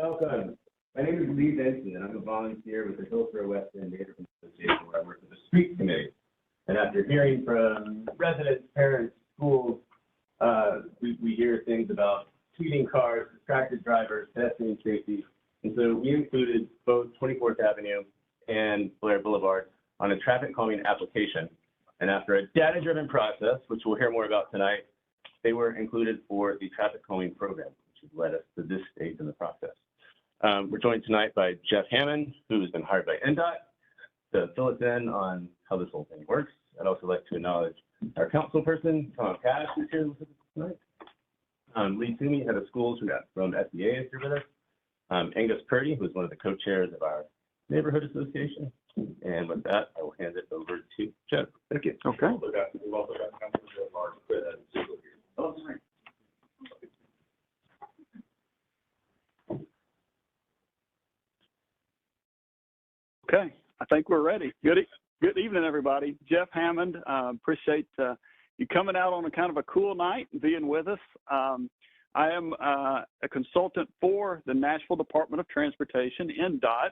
Welcome. My name is Lee Benson, and I'm a volunteer with the Hillsborough West End Neighborhood Association, where I work with the Street Committee. And after hearing from residents, parents, schools, we hear things about speeding cars, distracted drivers, pedestrian safety. And so we included both 24th Avenue and Blair Boulevard on a traffic calming application. And after a data-driven process, which we'll hear more about tonight, they were included for the traffic calming program, which has led us to this stage in the process. We're joined tonight by Jeff Hammond, who's been hired by NDOT to fill us in on how this whole thing works. I'd also like to acknowledge our council person, Tom Cash, who's here with us tonight. Lee Toomey, head of schools from SBA, is here with us. Angus Purdy, who's one of the co-chairs of our neighborhood association. And with that, I will hand it over to Jeff. Thank you. Okay. Okay, I think we're ready. Good evening, everybody. Jeff Hammond, appreciate you coming out on a kind of a cool night and being with us. I am a consultant for the Nashville Department of Transportation, NDOT,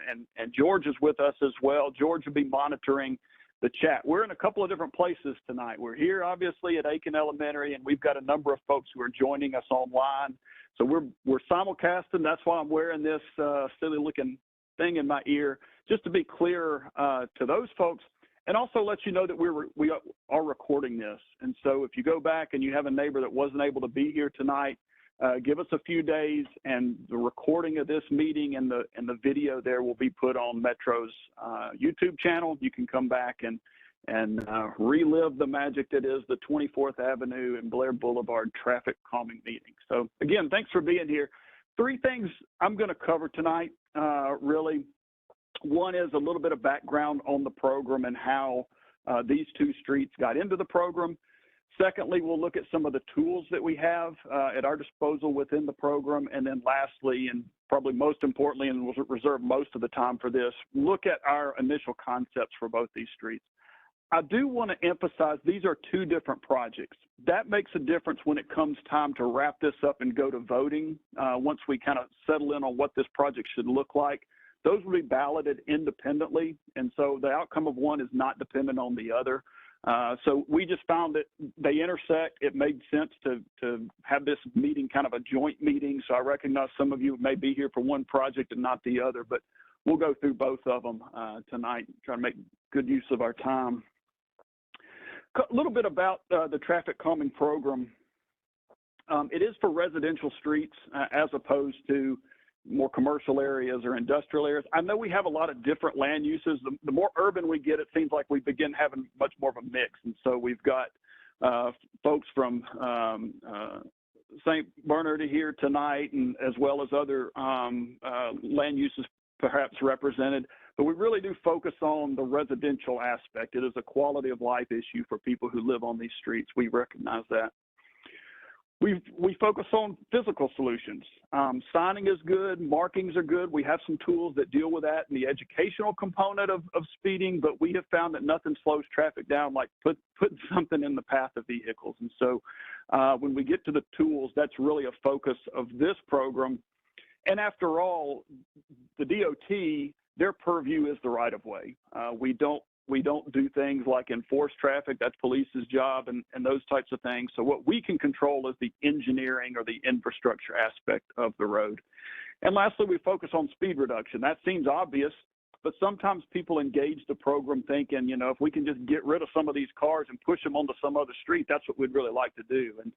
and George is with us as well. George will be monitoring the chat. We're in a couple of different places tonight. We're here, obviously, at Aiken Elementary, and we've got a number of folks who are joining us online. So we're simulcasting. That's why I'm wearing this silly-looking thing in my ear, just to be clear to those folks, and also let you know that we are recording this. And so if you go back and you have a neighbor that wasn't able to be here tonight, give us a few days, and the recording of this meeting and the video there will be put on Metro's YouTube channel. You can come back and relive the magic that is the 24th Avenue and Blair Boulevard traffic calming meeting. So again, thanks for being here. Three things I'm going to cover tonight, really. One is a little bit of background on the program and how these two streets got into the program. Secondly, we'll look at some of the tools that we have at our disposal within the program. And then lastly, and probably most importantly, and we'll reserve most of the time for this, look at our initial concepts for both these streets. I do want to emphasize these are two different projects. That makes a difference when it comes time to wrap this up and go to voting. Once we kind of settle in on what this project should look like, those will be balloted independently, and so the outcome of one is not dependent on the other. So we just found that they intersect. It made sense to have this meeting kind of a joint meeting, so I recognize some of you may be here for one project and not the other, but we'll go through both of them tonight, try to make good use of our time. A little bit about the traffic calming program. It is for residential streets as opposed to more commercial areas or industrial areas. I know we have a lot of different land uses. The more urban we get, it seems like we begin having much more of a mix. And so we've got folks from St. Bernard here tonight, and as well as other land uses perhaps represented. But we really do focus on the residential aspect. It is a quality of life issue for people who live on these streets. We recognize that. We focus on physical solutions. Signing is good, markings are good. We have some tools that deal with that and the educational component of speeding, but we have found that nothing slows traffic down like putting something in the path of vehicles. And so when we get to the tools, that's really a focus of this program. And after all, the DOT, their purview is the right of way. We don't do things like enforce traffic. That's police's job and those types of things. So what we can control is the engineering or the infrastructure aspect of the road. And lastly, we focus on speed reduction. That seems obvious, but sometimes people engage the program thinking, you know, if we can just get rid of some of these cars and push them onto some other street, that's what we'd really like to do. And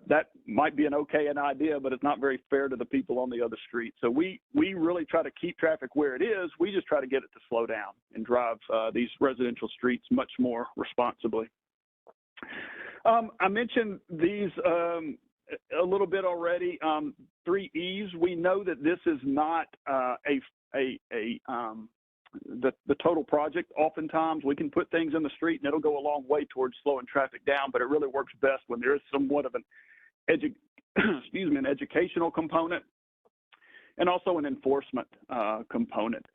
that might be an idea, but it's not very fair to the people on the other street. So we really try to keep traffic where it is. We just try to get it to slow down and drive these residential streets much more responsibly. I mentioned these a little bit already. 3 E's. We know that this is not the total project. Oftentimes we can put things in the street and it'll go a long way towards slowing traffic down, but it really works best when there is somewhat of an educational component and also an enforcement component.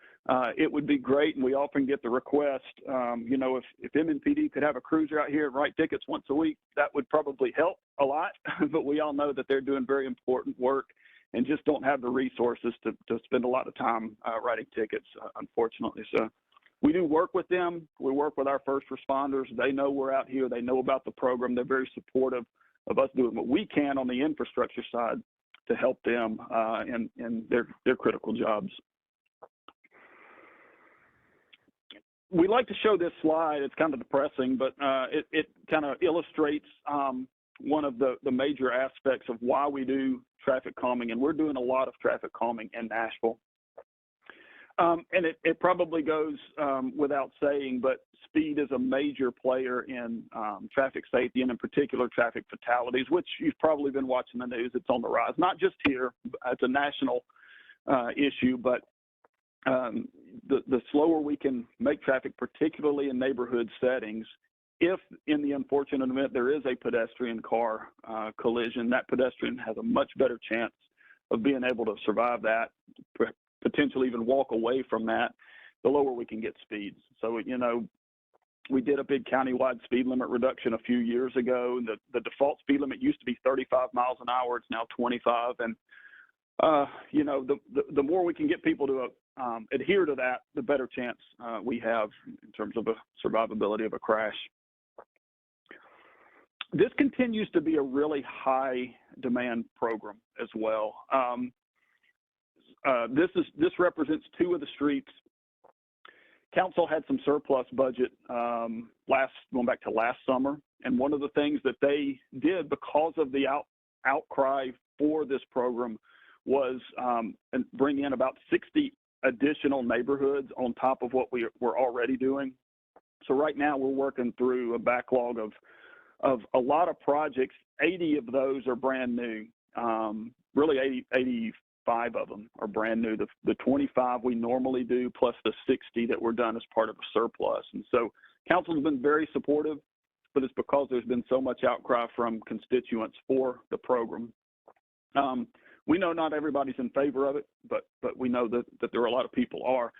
It would be great, and we often get the request, you know, if MNPD could have a cruiser out here and write tickets once a week, that would probably help a lot, but we all know that they're doing very important work and just don't have the resources to spend a lot of time writing tickets, unfortunately. So we do work with them. We work with our first responders. They know we're out here. They know about the program. They're very supportive of us doing what we can on the infrastructure side to help them in their critical jobs. We like to show this slide. It's kind of depressing, but it kind of illustrates one of the major aspects of why we do traffic calming, and we're doing a lot of traffic calming in Nashville. And it probably goes without saying, but speed is a major player in traffic safety and in particular traffic fatalities, which you've probably been watching the news. It's on the rise, not just here. It's a national issue, but the slower we can make traffic, particularly in neighborhood settings, if in the unfortunate event there is a pedestrian car collision, that pedestrian has a much better chance of being able to survive that, potentially even walk away from that, the lower we can get speeds. So, you know, we did a big countywide speed limit reduction a few years ago. The default speed limit used to be 35 miles an hour. It's now 25. And, you know, the more we can get people to adhere to that, the better chance we have in terms of the survivability of a crash. This continues to be a really high demand program as well. This represents two of the streets. Council had some surplus budget going back to last summer, and one of the things that they did because of the outcry for this program was bring in about 60 additional neighborhoods on top of what we're already doing. So right now we're working through a backlog of a lot of projects. 80 of those are brand new. Really 85 of them are brand new. The 25 we normally do plus the 60 that were done as part of a surplus. And so council's been very supportive, but it's because there's been so much outcry from constituents for the program. We know not everybody's in favor of it, but we know that there are a lot of people are.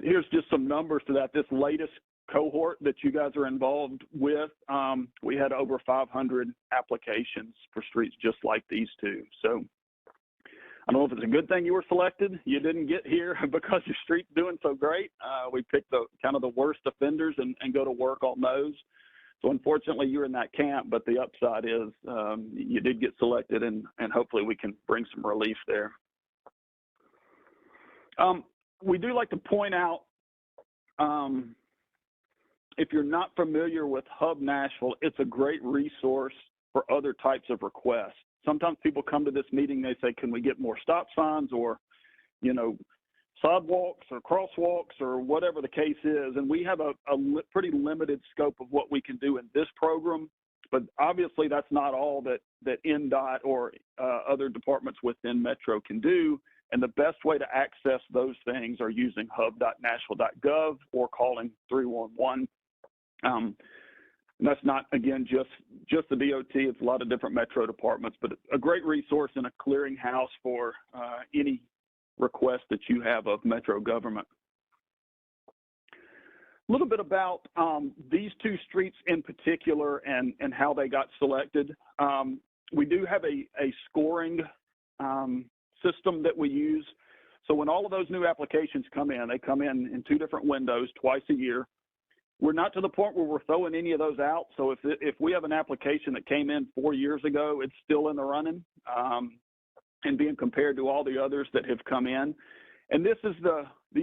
Here's just some numbers to that. This latest cohort that you guys are involved with, we had over 500 applications for streets just like these two. So I don't know if it's a good thing you were selected. You didn't get here because your street's doing so great. We picked the kind of the worst offenders and go to work on those. So unfortunately, you're in that camp, but the upside is you did get selected, and hopefully we can bring some relief there. We do like to point out, if you're not familiar with Hub Nashville, it's a great resource for other types of requests. Sometimes people come to this meeting, they say, can we get more stop signs or, you know, sidewalks or crosswalks or whatever the case is. And we have a pretty limited scope of what we can do in this program, but obviously that's not all that NDOT or other departments within Metro can do. And the best way to access those things are using hub.nashville.gov or calling 311. And that's not, again, just the DOT. It's a lot of different Metro departments, but a great resource and a clearinghouse for any request that you have of Metro government. A little bit about these two streets in particular and how they got selected. We do have a scoring system that we use. So when all of those new applications come in, they come in two different windows twice a year. We're not to the point where we're throwing any of those out. So if we have an application that came in 4 years ago, it's still in the running and being compared to all the others that have come in. And these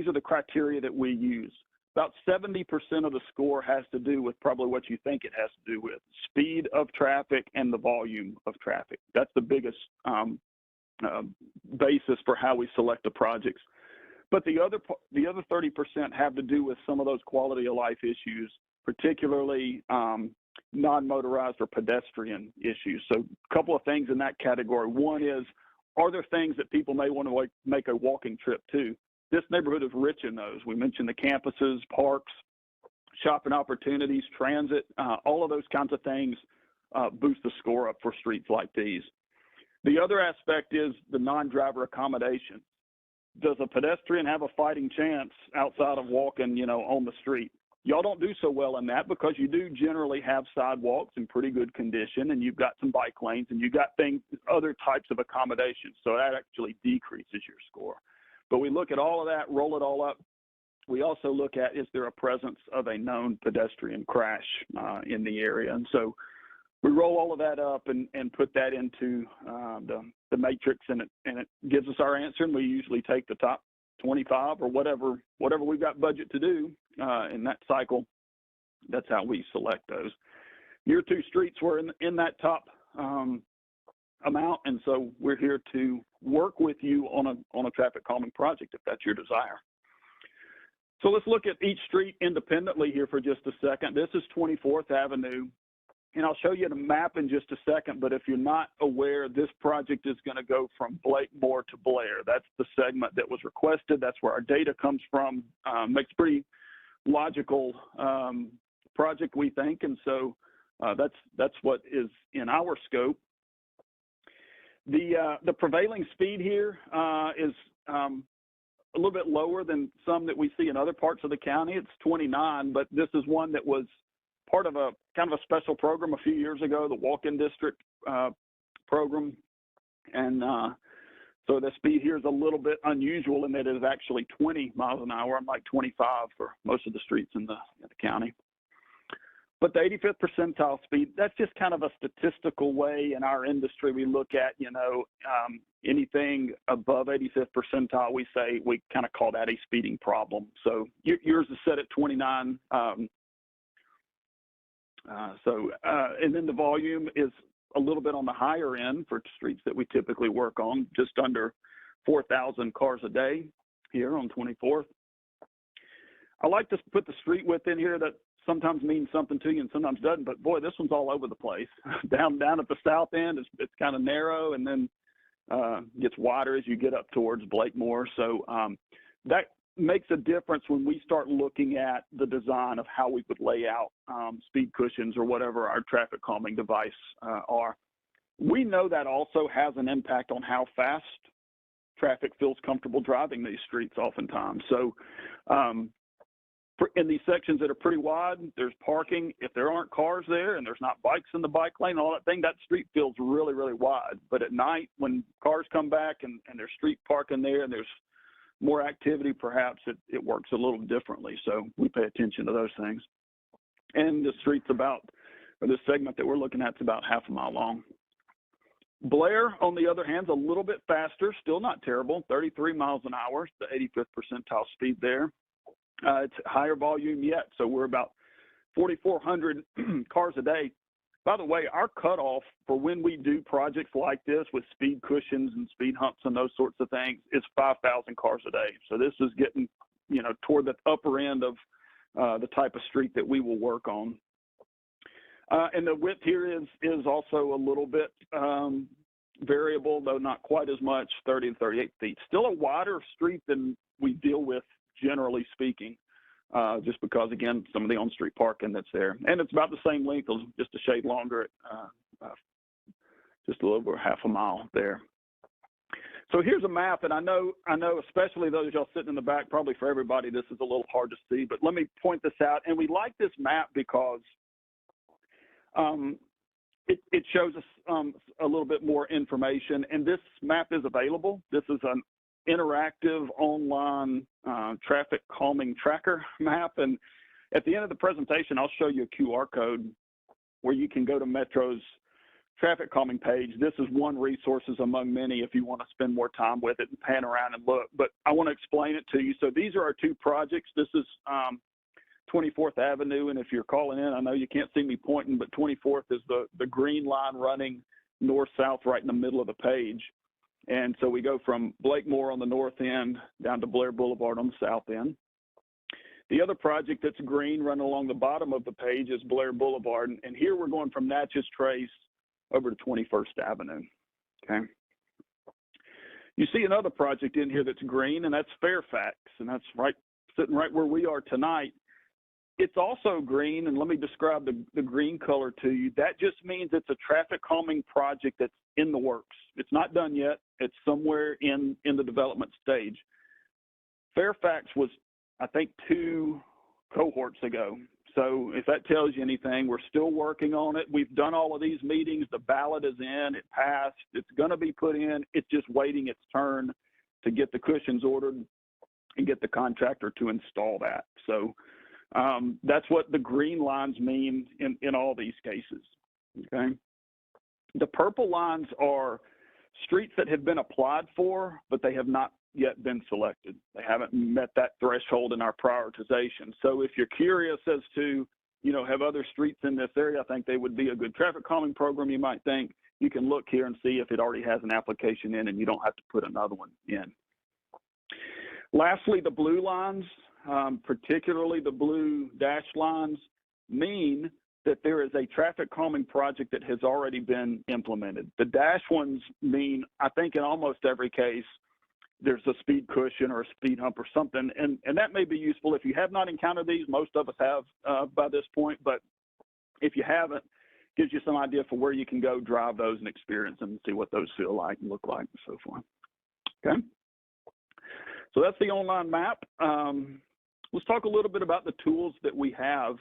are the criteria that we use. About 70% of the score has to do with probably what you think it has to do with: speed of traffic and the volume of traffic. That's the biggest basis for how we select the projects. But the other 30% have to do with some of those quality of life issues, particularly non-motorized or pedestrian issues. So a couple of things in that category. One is, are there things that people may want to make a walking trip to? This neighborhood is rich in those. We mentioned the campuses, parks, shopping opportunities, transit, all of those kinds of things boost the score up for streets like these. The other aspect is the non-driver accommodation. Does a pedestrian have a fighting chance outside of walking, you know, on the street? Y'all don't do so well in that because you do generally have sidewalks in pretty good condition, and you've got some bike lanes, and you've got other types of accommodations. So that actually decreases your score. But we look at all of that, roll it all up. We also look at, is there a presence of a known pedestrian crash in the area? And so we roll all of that up and put that into the matrix, and it gives us our answer, and we usually take the top 25 or whatever we've got budget to do in that cycle. That's how we select those. Your two streets were in that top amount, and so we're here to work with you on a traffic calming project if that's your desire. So let's look at each street independently here for just a second. This is 24th Avenue. And I'll show you the map in just a second, but if you're not aware, this project is going to go from Blakemore to Blair. That's the segment that was requested. That's where our data comes from. Makes pretty logical project, we think, and so that's what is in our scope. The prevailing speed here is a little bit lower than some that we see in other parts of the county. It's 29, but this is one that was part of a kind of a special program a few years ago, the walk-in district program. And so the speed here is a little bit unusual in that it is actually 20 miles an hour, unlike 25 for most of the streets in the county. But the 85th percentile speed, that's just kind of a statistical way in our industry. We look at, anything above 85th percentile, we say, we kind of call that a speeding problem. So yours is set at 29. And then the volume is a little bit on the higher end for streets that we typically work on, just under 4,000 cars a day here on 24th. I like to put the street width in here that sometimes means something to you and sometimes doesn't, but boy, this one's all over the place. down at the south end, it's kind of narrow, and then gets wider as you get up towards Blakemore. So that makes a difference when we start looking at the design of how we would lay out speed cushions or whatever our traffic calming device are. We know that also has an impact on how fast traffic feels comfortable driving these streets oftentimes. So in these sections that are pretty wide, there's parking. If there aren't cars there and there's not bikes in the bike lane, all that thing, that street feels really, really wide. But at night, when cars come back and there's street parking there and there's more activity, perhaps it works a little differently. So we pay attention to those things. And the street's this segment that we're looking at is about half a mile long. Blair, on the other hand, is a little bit faster, still not terrible, 33 miles an hour, the 85th percentile speed there. It's higher volume yet, so we're about 4,400 cars a day. By the way, our cutoff for when we do projects like this with speed cushions and speed humps and those sorts of things is 5,000 cars a day. So this is getting, toward the upper end of the type of street that we will work on. And the width here is also a little bit variable, though not quite as much, 30 and 38 feet. Still a wider street than we deal with, generally speaking. Just because, again, some of the on-street parking that's there. And it's about the same length, just a shade longer, just a little over half a mile there. So here's a map, and I know, especially those of y'all sitting in the back, probably for everybody, this is a little hard to see, but let me point this out. And we like this map because it shows us a little bit more information, and this map is available. This is an interactive online traffic calming tracker map, and at the end of the presentation I'll show you a QR code where you can go to Metro's traffic calming page. This is one resources among many if you want to spend more time with it and pan around and look, but I want to explain it to you. So these are our two projects. This is 24th Avenue, and if you're calling in, I know you can't see me pointing, but 24th is the green line running north-south right in the middle of the page. And so we go from Blakemore on the north end down to Blair Blvd on the south end. The other project that's green running along the bottom of the page is Blair Blvd. And here we're going from Natchez Trace over to 21st Avenue, okay? You see another project in here that's green, and that's Fairfax, and that's sitting right where we are tonight. It's also green, and let me describe the green color to you. That just means it's a traffic calming project that's in the works. It's not done yet. It's somewhere in the development stage. Fairfax was, I think, 2 cohorts ago. So if that tells you anything, we're still working on it. We've done all of these meetings. The ballot is in. It passed. It's going to be put in. It's just waiting its turn to get the cushions ordered and get the contractor to install that. So that's what the green lines mean in all these cases, okay? The purple lines are streets that have been applied for, but they have not yet been selected. They haven't met that threshold in our prioritization. So if you're curious as to, you know, have other streets in this area, I think they would be a good traffic calming program, you might think. You can look here and see if it already has an application in, and you don't have to put another one in. Lastly, the blue lines, particularly the blue dashed lines, mean that there is a traffic calming project that has already been implemented. The dash ones mean, I think in almost every case, there's a speed cushion or a speed hump or something, and that may be useful. If you have not encountered these, most of us have by this point, but if you haven't, gives you some idea for where you can go drive those and experience them and see what those feel like and look like and so forth. Okay, so that's the online map. Let's talk a little bit about the tools that we have.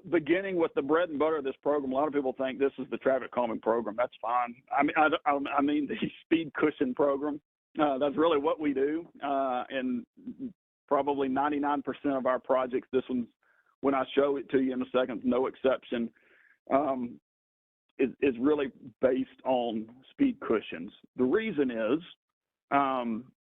Beginning with the bread and butter of this program, a lot of people think this is the traffic calming program. That's fine. I mean the speed cushion program. That's really what we do, and probably 99% of our projects, this one's, when I show it to you in a second, no exception, is really based on speed cushions. The reason is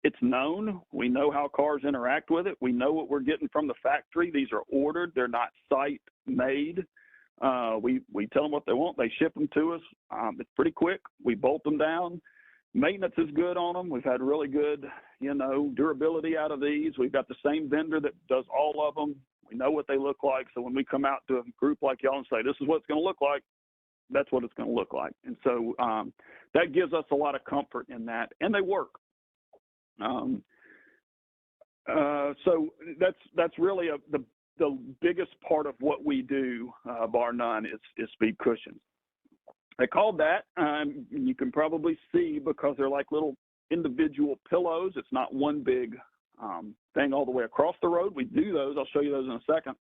it's known. We know how cars interact with it. We know what we're getting from the factory. These are ordered. They're not site made. We tell them what they want. They ship them to us. It's pretty quick. We bolt them down. Maintenance is good on them. We've had really good, you know, durability out of these. We've got the same vendor that does all of them. We know what they look like. So when we come out to a group like y'all and say, this is what it's going to look like, that's what it's going to look like. And so that gives us a lot of comfort in that, and they work. So that's really the biggest part of what we do, bar none, is speed cushions. I called that, you can probably see, because they're like little individual pillows. It's not one big thing all the way across the road. We do those. I'll show you those in a second.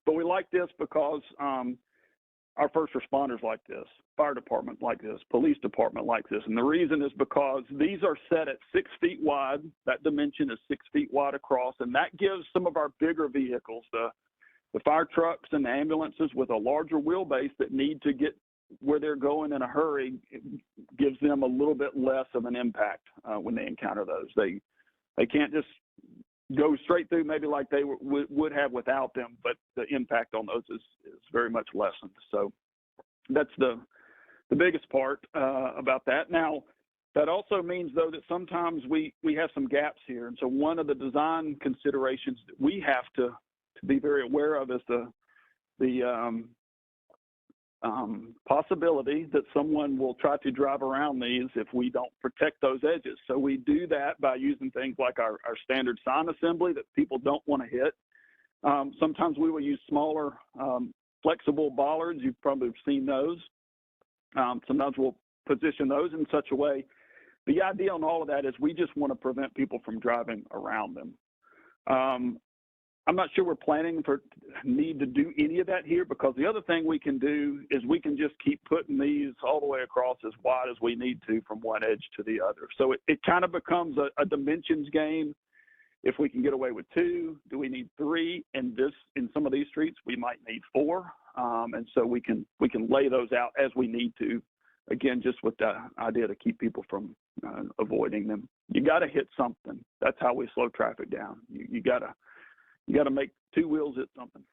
But we like this because our first responders like this, fire department like this, police department like this. And the reason is because these are set at 6 feet wide. That dimension is 6 feet wide across, and that gives some of our bigger vehicles, the fire trucks and the ambulances with a larger wheelbase that need to get where they're going in a hurry, it gives them a little bit less of an impact when they encounter those. They can't just go straight through maybe like they would have without them, but the impact on those is very much lessened. So that's the biggest part about that. Now, that also means, though, that sometimes we have some gaps here. And so one of the design considerations that we have to be very aware of is the possibility that someone will try to drive around these if we don't protect those edges. So we do that by using things like our standard sign assembly that people don't want to hit. Sometimes we will use smaller flexible bollards. You've probably seen those. Sometimes we'll position those in such a way. The idea on all of that is we just want to prevent people from driving around them. I'm not sure we're planning for need to do any of that here, because the other thing we can do is we can just keep putting these all the way across as wide as we need to from one edge to the other. So it kind of becomes a dimensions game. If we can get away with 2, do we need 3? And in some of these streets, we might need 4. And so we can lay those out as we need to, again, just with the idea to keep people from avoiding them. You got to hit something. That's how we slow traffic down. You got to make 2 wheels hit something.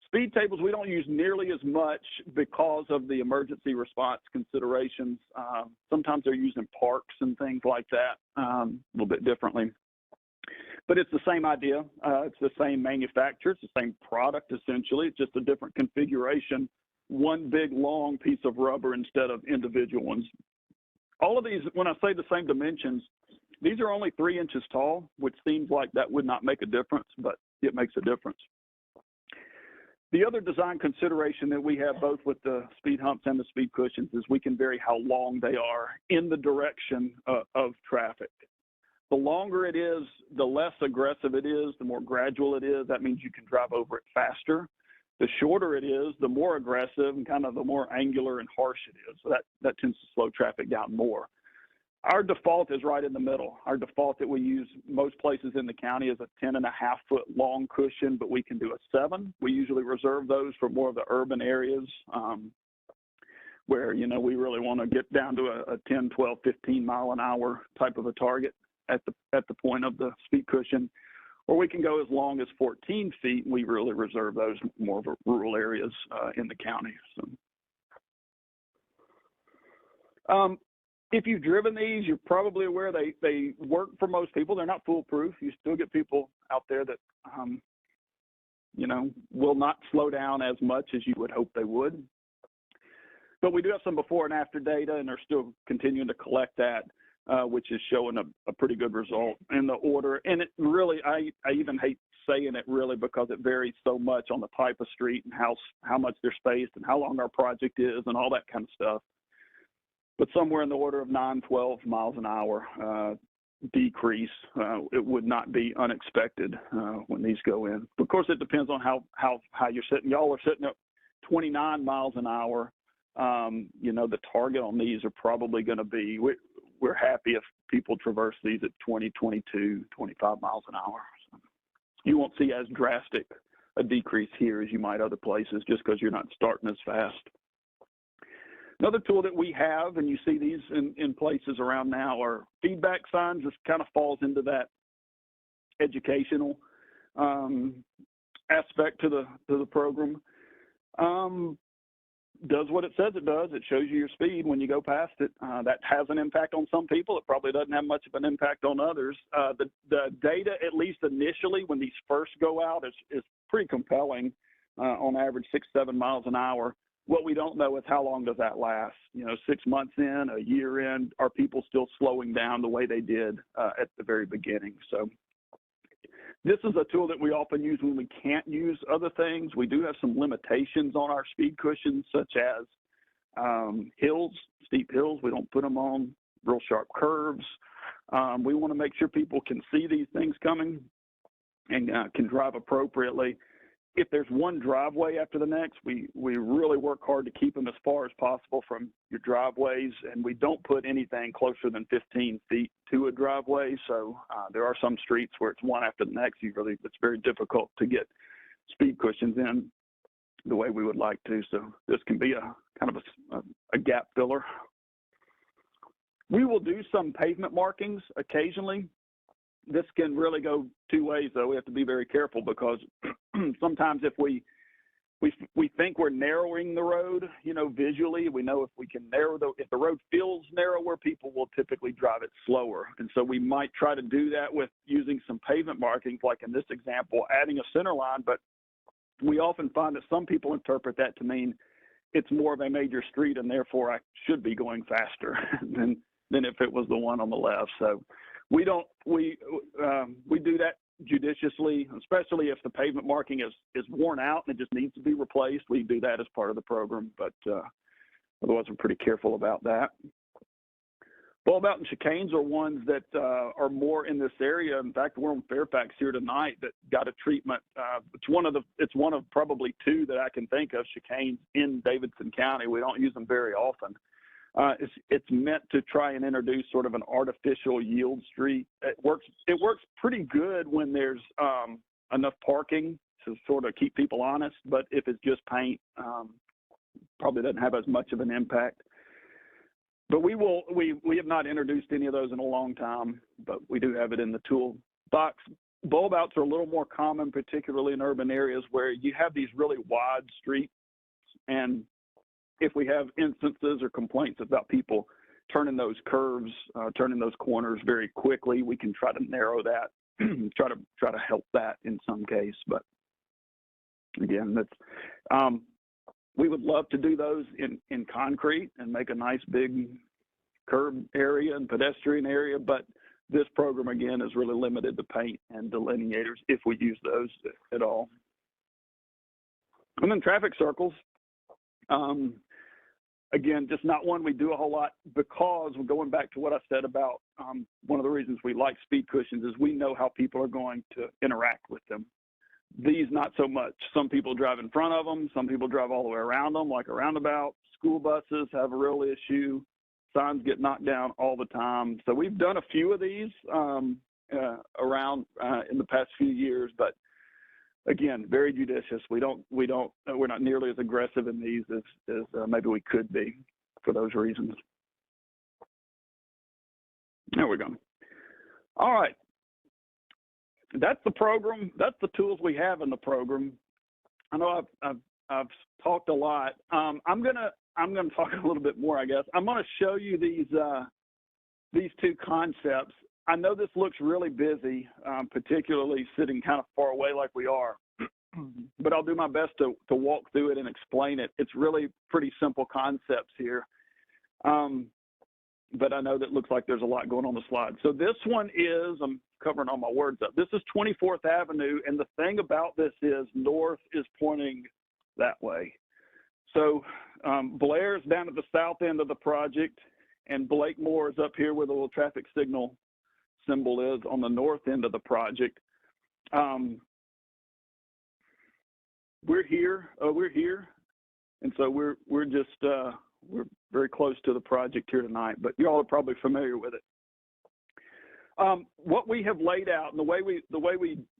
Speed tables we don't use nearly as much because of the emergency response considerations. Sometimes they're used in parks and things like that, a little bit differently. But it's the same idea. It's the same manufacturer. It's the same product, essentially. It's just a different configuration. One big, long piece of rubber instead of individual ones. All of these, when I say the same dimensions, these are only 3 inches tall, which seems like that would not make a difference, but it makes a difference. The other design consideration that we have both with the speed humps and the speed cushions is we can vary how long they are in the direction of traffic. The longer it is, the less aggressive it is, the more gradual it is. That means you can drive over it faster. The shorter it is, the more aggressive and kind of the more angular and harsh it is. So that tends to slow traffic down more. Our default is right in the middle. Our default that we use most places in the county is a 10.5-foot long cushion, but we can do a 7. We usually reserve those for more of the urban areas where, you know, we really want to get down to a 10, 12, 15 mile an hour type of a target at the point of the speed cushion. Or we can go as long as 14 feet. We really reserve those more of rural areas in the county. So. If you've driven these, you're probably aware they work for most people. They're not foolproof. You still get people out there that, you know, will not slow down as much as you would hope they would. But we do have some before and after data, and they're still continuing to collect that, which is showing a pretty good result in the order. And it really, I even hate saying it really because it varies so much on the type of street and how much they're spaced and how long our project is and all that kind of stuff. But somewhere in the order of 9, 12 miles an hour decrease, it would not be unexpected when these go in. Of course, it depends on how you're sitting. Y'all are sitting at 29 miles an hour. You know, the target on these are probably going to be, we're happy if people traverse these at 20, 22, 25 miles an hour. So you won't see as drastic a decrease here as you might other places just because you're not starting as fast. Another tool that we have, and you see these in places around now, are feedback signs. This kind of falls into that educational aspect to the program. Does what it says it does. It shows you your speed when you go past it. That has an impact on some people. It probably doesn't have much of an impact on others. The data, at least initially, when these first go out, is pretty compelling. On average, 6, 7 miles an hour. What we don't know is how long does that last? You know, 6 months in, a year in, are people still slowing down the way they did at the very beginning? So this is a tool that we often use when we can't use other things. We do have some limitations on our speed cushions, such as hills, steep hills. We don't put them on real sharp curves. We want to make sure people can see these things coming and can drive appropriately. If there's one driveway after the next, we really work hard to keep them as far as possible from your driveways, and we don't put anything closer than 15 feet to a driveway. So there are some streets where it's one after the next. It's very difficult to get speed cushions in the way we would like to. So this can be a kind of a gap filler. We will do some pavement markings occasionally. This can really go two ways, though. We have to be very careful because sometimes if we think we're narrowing the road, you know, visually, we know if we can if the road feels narrower, people will typically drive it slower. And so we might try to do that with using some pavement markings, like in this example, adding a center line. But we often find that some people interpret that to mean it's more of a major street and therefore I should be going faster than if it was the one on the left. So we do that judiciously, especially if the pavement marking is worn out and it just needs to be replaced. We do that as part of the program, but otherwise we're pretty careful about that. Bulb-out and chicanes are ones that are more in this area. In fact, we're in Fairfax here tonight that got a treatment. It's one of probably 2 that I can think of, chicanes in Davidson County. We don't use them very often. It's meant to try and introduce sort of an artificial yield street. It works pretty good when there's enough parking to sort of keep people honest, but if it's just paint, probably doesn't have as much of an impact. But we have not introduced any of those in a long time, but we do have it in the toolbox. Bulb outs are a little more common, particularly in urban areas where you have these really wide streets, and if we have instances or complaints about people turning those curves, turning those corners very quickly, we can try to narrow that, try to help that in some case. But again, that's we would love to do those in concrete and make a nice big curb area and pedestrian area, but this program again is really limited to paint and delineators if we use those at all. And then traffic circles. again, just not one we do a whole lot, because we're going back to what I said about one of the reasons we like speed cushions is we know how people are going to interact with them. These, not so much. Some people drive in front of them. Some people drive all the way around them, like a roundabout. School buses have a real issue. Signs get knocked down all the time. So we've done a few of these around in the past few years, but again, very judicious. We're not nearly as aggressive in these as maybe we could be for those reasons. There we go. All right. That's the program. That's the tools we have in the program. I know I've talked a lot. I'm gonna talk a little bit more, I guess. I'm gonna show you these two concepts. I know this looks really busy, particularly sitting kind of far away like we are, but I'll do my best to walk through it and explain it. It's really pretty simple concepts here. But I know that looks like there's a lot going on the slide. So this one is, I'm covering all my words up. This is 24th Avenue, and the thing about this is north is pointing that way. So Blair's down at the south end of the project, and Blakemore is up here where the little traffic signal symbol is on the north end of the project. We're here, and so we're just we're very close to the project here tonight, but you all are probably familiar with it. What we have laid out, and the way we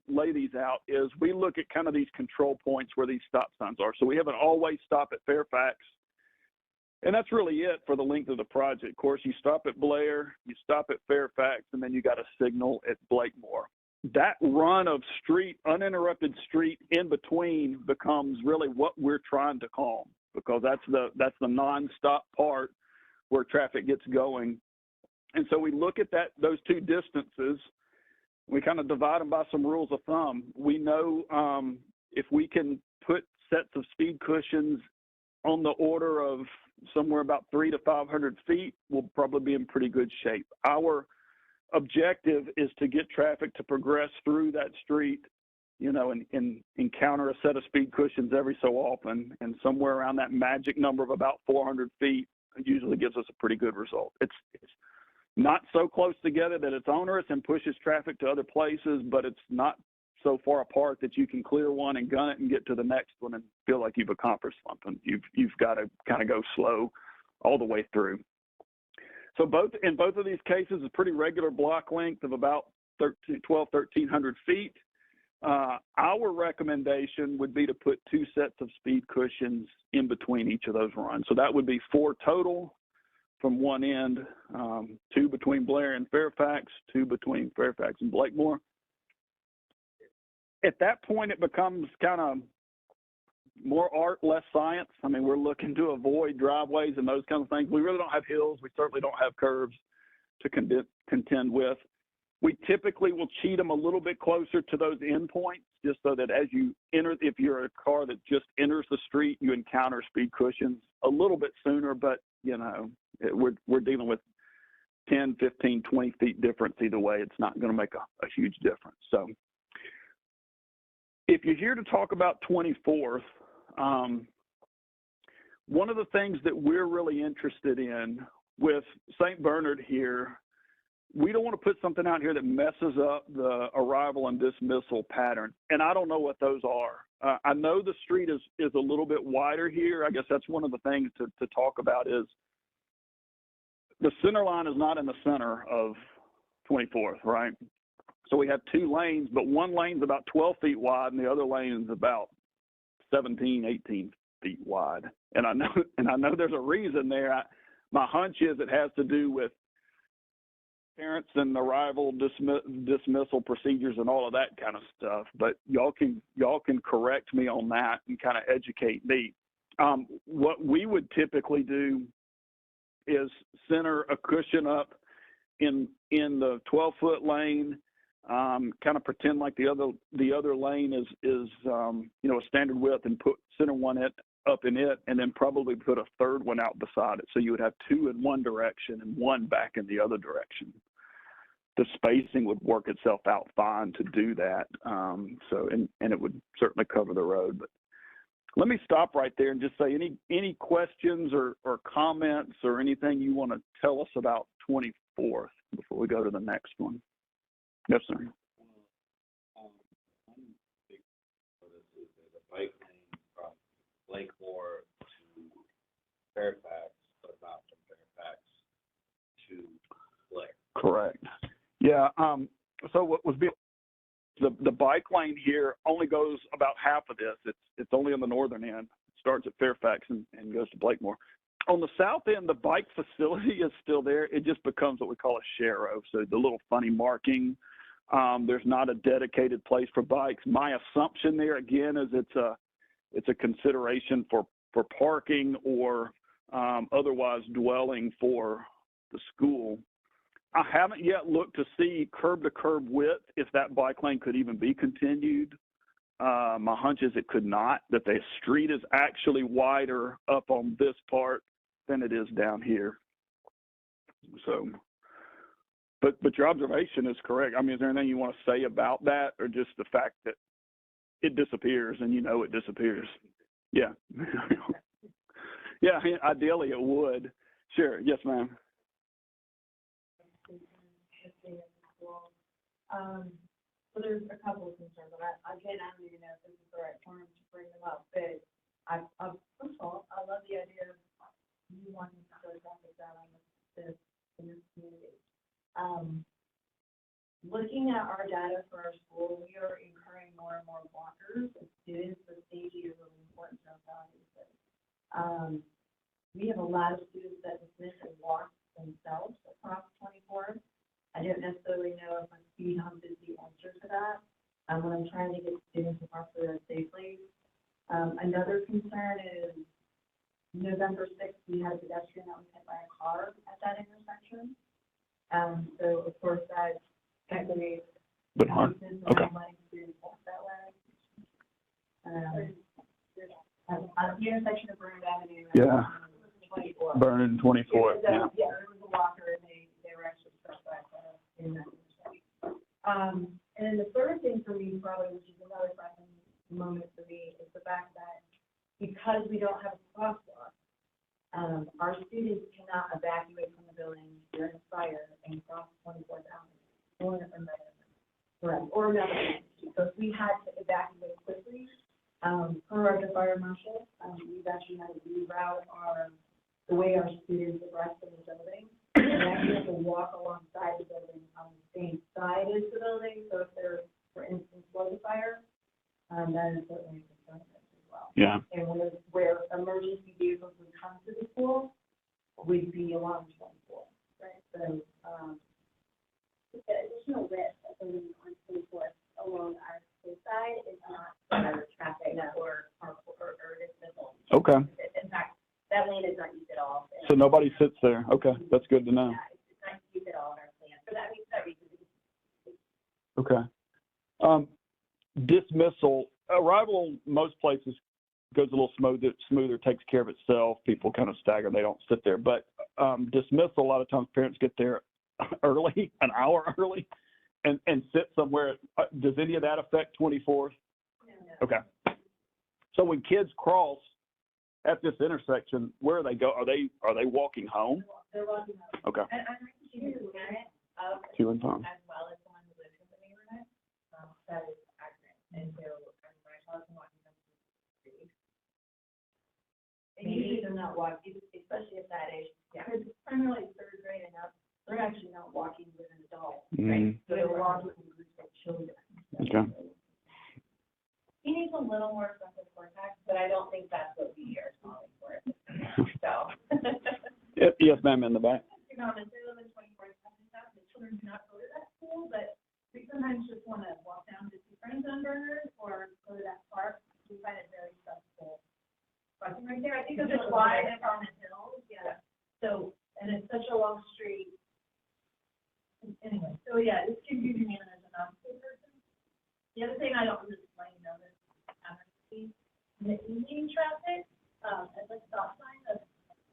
lay these out is we look at kind of these control points where these stop signs are. So we have an always stop at Fairfax, and that's really it for the length of the project. Of course, you stop at Blair, you stop at Fairfax, and then you got a signal at Blakemore. That run of street, uninterrupted street in between becomes really what we're trying to calm, because that's the nonstop part where traffic gets going. And so we look at those two distances. We kind of divide them by some rules of thumb. We know if we can put sets of speed cushions on the order of somewhere about 300 to 500 feet, we'll probably be in pretty good shape. Our objective is to get traffic to progress through that street, you know, and encounter a set of speed cushions every so often, and somewhere around that magic number of about 400 feet usually gives us a pretty good result. It's not so close together that it's onerous and pushes traffic to other places, but it's not so far apart that you can clear one and gun it and get to the next one and feel like you've accomplished something. You've got to kind of go slow all the way through. So in both of these cases, a pretty regular block length of about 1,300 feet. Our recommendation would be to put 2 sets of speed cushions in between each of those runs. So that would be 4 total from one end, 2 between Blair and Fairfax, 2 between Fairfax and Blakemore. At that point, it becomes kind of more art, less science. I mean, we're looking to avoid driveways and those kinds of things. We really don't have hills. We certainly don't have curves to contend with. We typically will cheat them a little bit closer to those endpoints, just so that as you enter, if you're a car that just enters the street, you encounter speed cushions a little bit sooner, but, you know, we're dealing with 10, 15, 20 feet difference either way. It's not going to make a huge difference. So if you're here to talk about 24th, one of the things that we're really interested in with St. Bernard here, we don't want to put something out here that messes up the arrival and dismissal pattern. And I don't know what those are. I know the street is a little bit wider here. I guess that's one of the things to talk about is the center line is not in the center of 24th, right? So we have 2 lanes, but one lane's about 12 feet wide and the other lane is about 17, 18 feet wide. And I know there's a reason there. My hunch is it has to do with parents and arrival dismissal procedures and all of that kind of stuff. But y'all can correct me on that and kind of educate me. What we would typically do is center a cushion up in the 12-foot lane. Kind of pretend like the other lane is you know, a standard width, and put center one up in it, and then probably put a third one out beside it. So you would have 2 in one direction and 1 back in the other direction. The spacing would work itself out fine to do that. And it would certainly cover the road. But let me stop right there and just say any questions or comments or anything you want to tell us about 24th before we go to the next one. Yes, sir. One big for this is there's a bike lane from Blakemore to Fairfax, but not from Fairfax to Blair. Correct. Yeah. So what was being the bike lane here only goes about half of this. It's only on the northern end. It starts at Fairfax and goes to Blakemore. On the south end, the bike facility is still there. It just becomes what we call a sharrow. So the little funny marking. There's not a dedicated place for bikes. My assumption there again is it's a consideration for parking or otherwise dwelling for the school. I haven't yet looked to see curb to curb width if that bike lane could even be continued. My hunch is it could not, that the street is actually wider up on this part than it is down here. So, but your observation is correct. I mean, is there anything you want to say about that, or just the fact that it disappears and you know it disappears? Yeah. Yeah, ideally it would. Sure. Yes, ma'am. So there's a couple of concerns, and again, I don't even know if this is the right forum to bring them up, but first of all, I love the idea of you wanting to go traffic dialing this in this community. Looking at our data for our school, we are incurring more and more walkers and students, so safety is really important to our values. We have a lot of students that dismiss and walk themselves across 24. I don't necessarily know if a speed hump is the answer to that. When I'm trying to get students across the road safely. Another concern is November 6th, we had a pedestrian that was hit by a car at that intersection. So of course that creates okay. letting students walk that way. At the intersection of Burnett Avenue. Yeah. 24. Burning 24. Yeah, there was a walker and they were actually struck by in that intersection. And then the third thing for me, probably, which is another frightening moment for me, is the fact that because we don't have a crosswalk, our students cannot evacuate from the building during a fire and cross 24th Avenue or another. So if we had to evacuate quickly, per our fire marshal, we've actually had to reroute the way our students egress from the building. They actually have to walk alongside the building on the same side as the building. So if there, for instance, was a fire, that is certainly a concern as well. Yeah. And where emergency vehicles would come to the school, would be along 24, right? So, the additional risk of being on 24 along our school side is not for traffic or dismissal. Okay. In fact, that lane is not used at all. So nobody sits there. Okay, that's good to know. Yeah, it's not used at all in our plan. For that reason. Okay. Dismissal, arrival, most places goes a little smoother, takes care of itself. People kind of stagger, they don't sit there. But dismissal, a lot of times parents get there early, an hour early, and sit somewhere. Does any of that affect 24th? No. Okay. So when kids cross at this intersection, where they go? Are they walking home? they're walking out. Okay. And I'm actually a parent of To and from. as well as someone who lives in the neighborhood. That is accurate. And so my child's been walking them for 3 weeks. And usually they're not walking, especially at that age. Yeah. Because it's primarily third grade and up, they're actually not walking with an adult, Mm. right? So they're walking in groups of children. Okay. He needs a little more frontal cortex, but I don't think that's what we are calling for. So. Yes, ma'am, in the back. You know, they live in 24 and stuff, the children do not go to that school, but we sometimes just want to walk down to see friends on Burners or go to that park. We find it very stressful. Crossing right there, I think it's just wide and on the hills, yeah. So, and it's such a long street. Anyway, so yeah, it's confusing even as a non-school person. The other thing I don't really like to know is in the evening traffic, at the stop sign of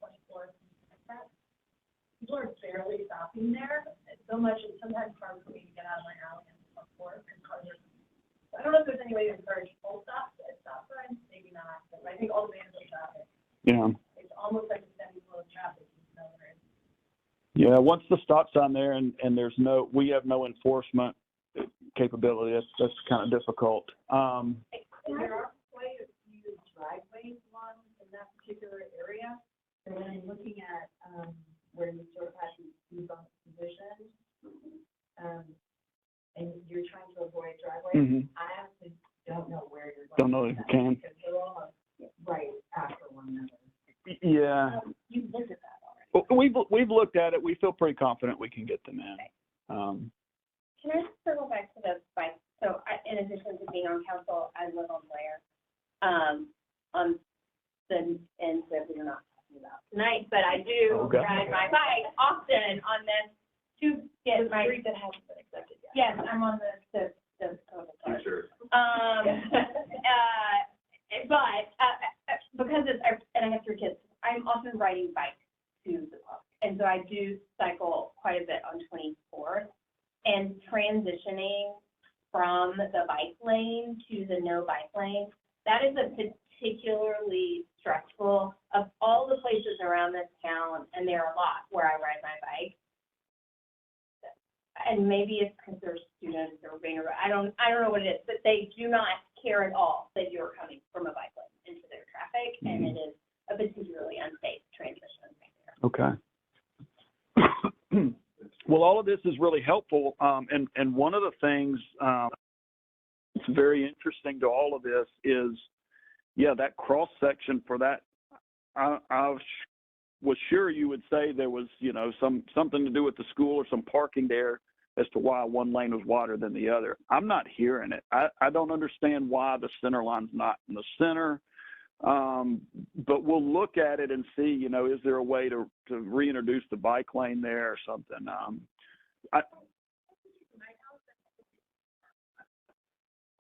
24th and that, people are barely stopping there. It's so much, it's sometimes hard for me to get out of my alley and 24th because cars are. I don't know if there's any way to encourage full stops at stop signs, maybe not. But I think all the Vanderbilt traffic, Yeah. it's almost like a semi-flow of traffic. Yeah, once the stop sign there and we have no enforcement capability, that's kind of difficult. There are quite a few driveways along in that particular area. So when I'm looking at, where you sort of have these speed bump positions, and you're trying to avoid driveways, I actually don't know where you're going. Don't know if you can. Because they're all right after one another. Yeah. You've looked at that already. We've looked at it. We feel pretty confident we can get them in. Okay. Can I just circle back to the bike? So in addition to being on council, I live on Blair, on the ends that we're not talking about tonight, but I do ride my bike often on this to get my. Street that hasn't been accepted yet. Yes, I'm on the total part. Sure. But because and I have 3 kids, I'm often riding bike to the park, and so I do cycle quite a bit on 24th. And transitioning from the bike lane to the no bike lane, that is a particularly stressful of all the places around this town, and there are a lot where I ride my bike. And maybe it's because they're students or I don't know what it is, but they do not care at all that you're coming from a bike lane into their traffic, and it is a particularly unsafe transition right there. Okay. Well, all of this is really helpful, and one of the things that's very interesting to all of this is, that cross section for that. I was sure you would say there was, something to do with the school or some parking there as to why one lane was wider than the other. I'm not hearing it. I don't understand why the center line's not in the center. But we'll look at it and see, is there a way to reintroduce the bike lane there or something?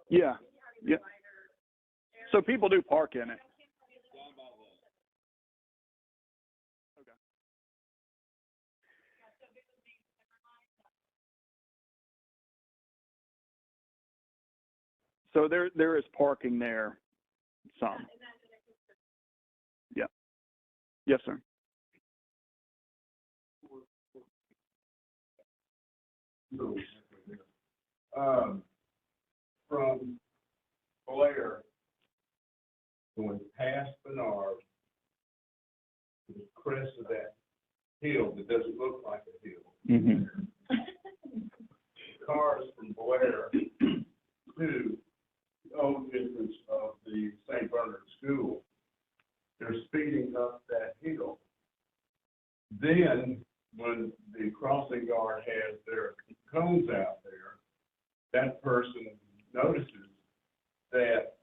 Yeah. So people do park in it. Okay. So there is parking there, some. Yeah. Yes, sir. From Blair, going past Bernard, to the crest of that hill that doesn't look like a hill. Mm-hmm. Cars from Blair to the old entrance of the St. Bernard School, they're speeding up that hill. Then, when the crossing guard has their cones out there, that person notices that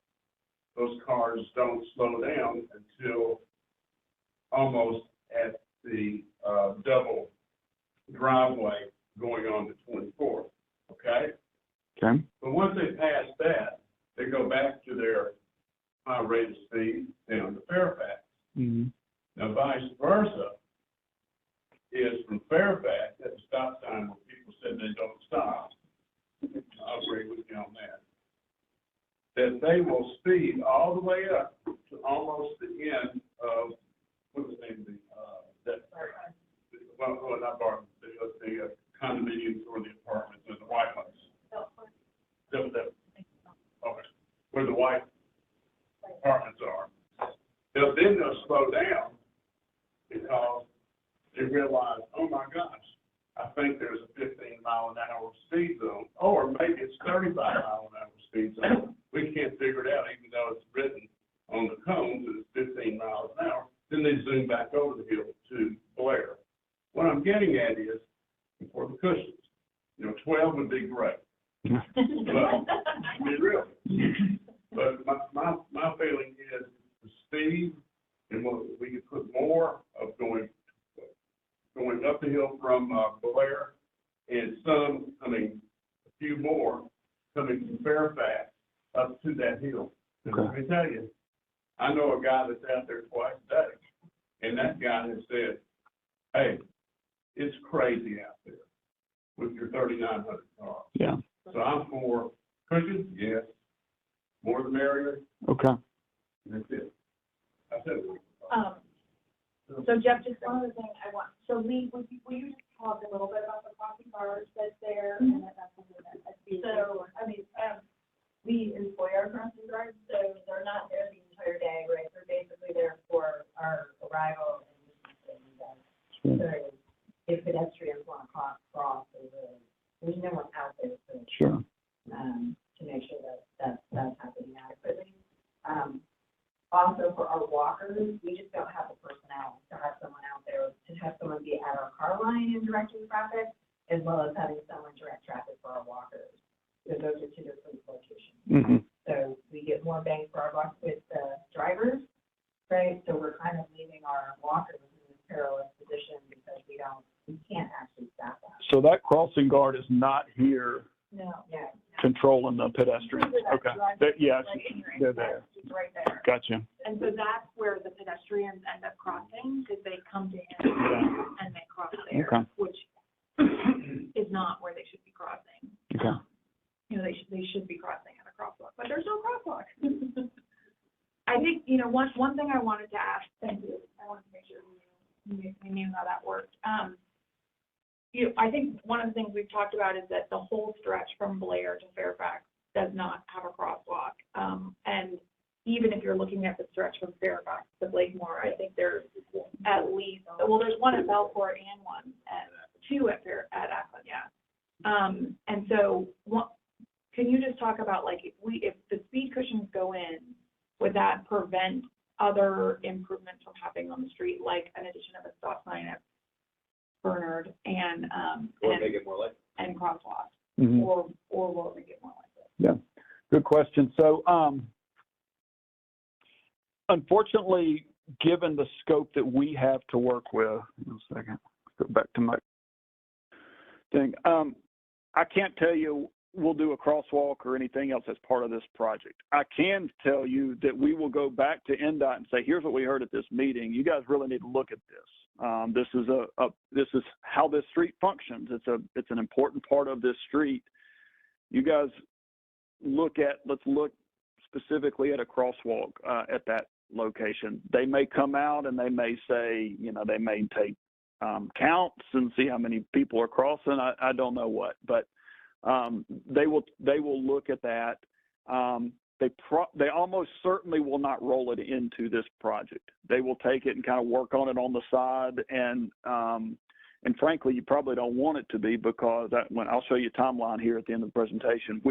those cars don't slow down until almost at the double driveway going on to 24th, okay? Okay. But once they pass that, they go back to their high rate of speed down to Fairfax. Mm-hmm. Now, vice versa is from Fairfax at the stop sign where people said they don't stop. I agree with you on that. That they will speed all the way up to almost the end of, what was the name of the, not Barton, the condominiums or the apartments or the White House. Okay, where the white apartments are. Then they'll slow down because they realize, oh my gosh, I think there's a 15-mile-an-hour speed zone, or maybe it's 35-mile-an-hour speed zone. We can't figure it out, even though it's written on the cones that it's 15 miles an hour. Then they zoom back over the hill to Blair. What I'm getting at is, for the cushions, 12 would be great. But, be real. But my feeling is the speed, and we could put more of going up the hill from Blair, and a few more coming from Fairfax up to that hill. Okay. Let me tell you, I know a guy that's out there twice a day, and that guy has said, hey, it's crazy out there with your 3,900 cars. Yeah. So I'm for cushions, yes. More the merrier. Okay. so Jeff, just one other thing I want, so Lee, will you just talk a little bit about the crossing guards that's there, and that's something that's being. So, I mean, we employ our crossing guards, so they're not there the entire day, right? They're basically there for our arrival and so if pedestrians want to cross, there's no one out there to make sure that that's happening adequately. Also for our walkers, we just don't have the personnel to have someone out there, to have someone be at our car line and directing traffic, as well as having someone direct traffic for our walkers. So those are two different locations. Mm-hmm. So we get more bang for our buck with the drivers, right? So we're kind of leaving our walkers in this perilous position because we can't actually staff that. So that crossing guard is not here No. Yeah. controlling the pedestrians. Okay. Yes, they're there. It's right there. Gotcha. And so that's where the pedestrians end up crossing, because they come to him and they cross there, Okay. which is not where they should be crossing. Okay. They should be crossing at a crosswalk, but there's no crosswalk. I think, one thing I wanted to ask, thank you, I wanted to make sure we knew how that worked. I think one of the things we've talked about is that the whole stretch from Blair to Fairfax does not have a crosswalk. And even if you're looking at the stretch from Fairfax to Blakemore, I think there's at least, there's one at Belcourt and two at Akron, yeah. And so can you just talk about, like, if the speed cushions go in, would that prevent other improvements from happening on the street, like an addition of a stop sign at Bernard and make it more likely. and crosswalks, Mm-hmm. or will it make it more likely? Yeah, good question. So, unfortunately, given the scope that we have to work with, one second, go back to my thing. I can't tell you we'll do a crosswalk or anything else as part of this project. I can tell you that we will go back to NDOT and say, here's what we heard at this meeting. You guys really need to look at this. This is how this street functions. It's an important part of this street. You guys let's look specifically at a crosswalk at that location. They may come out and they may say, they may take counts and see how many people are crossing. I don't know what, but they will look at that. They almost certainly will not roll it into this project. They will take it and kind of work on it on the side, and frankly, you probably don't want it to be, because I'll show you a timeline here at the end of the presentation.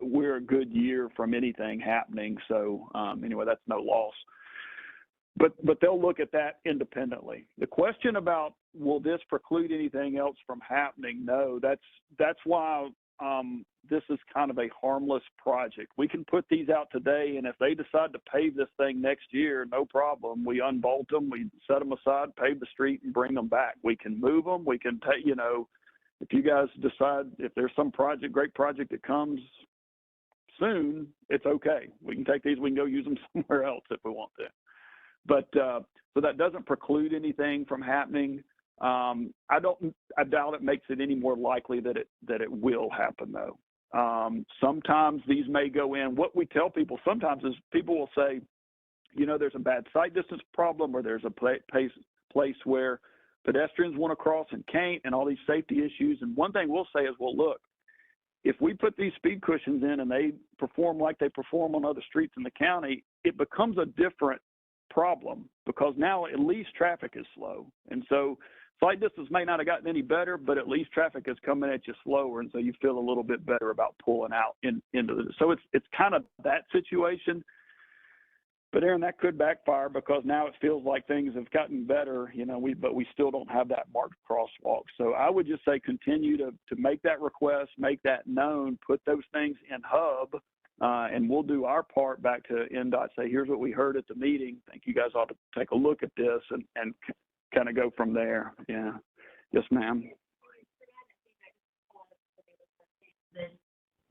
We're a good year from anything happening, so anyway, that's no loss. But they'll look at that independently. The question about will this preclude anything else from happening? No, that's why this is kind of a harmless project. We can put these out today, and if they decide to pave this thing next year, no problem. We unbolt them, we set them aside, pave the street, and bring them back. We can move them. We can take, if you guys decide, if there's some great project that comes soon, it's okay. We can take these, we can go use them somewhere else if we want to. But so that doesn't preclude anything from happening. I doubt it makes it any more likely that it will happen, though. Sometimes these may go in. What we tell people sometimes is people will say, there's a bad sight distance problem, or there's a place where pedestrians want to cross and can't, and all these safety issues. And one thing we'll say is, well, look, if we put these speed cushions in and they perform like they perform on other streets in the county, it becomes a different problem, because now at least traffic is slow. And so sight distance may not have gotten any better, but at least traffic is coming at you slower, and so you feel a little bit better about pulling out into this. So it's kind of that situation. But Aaron, that could backfire, because now it feels like things have gotten better, but we still don't have that marked crosswalk. So I would just say continue to make that request, make that known, put those things in hub, and we'll do our part back to NDOT, say, here's what we heard at the meeting. I think you guys ought to take a look at this and kind of go from there. Yeah. Yes, ma'am.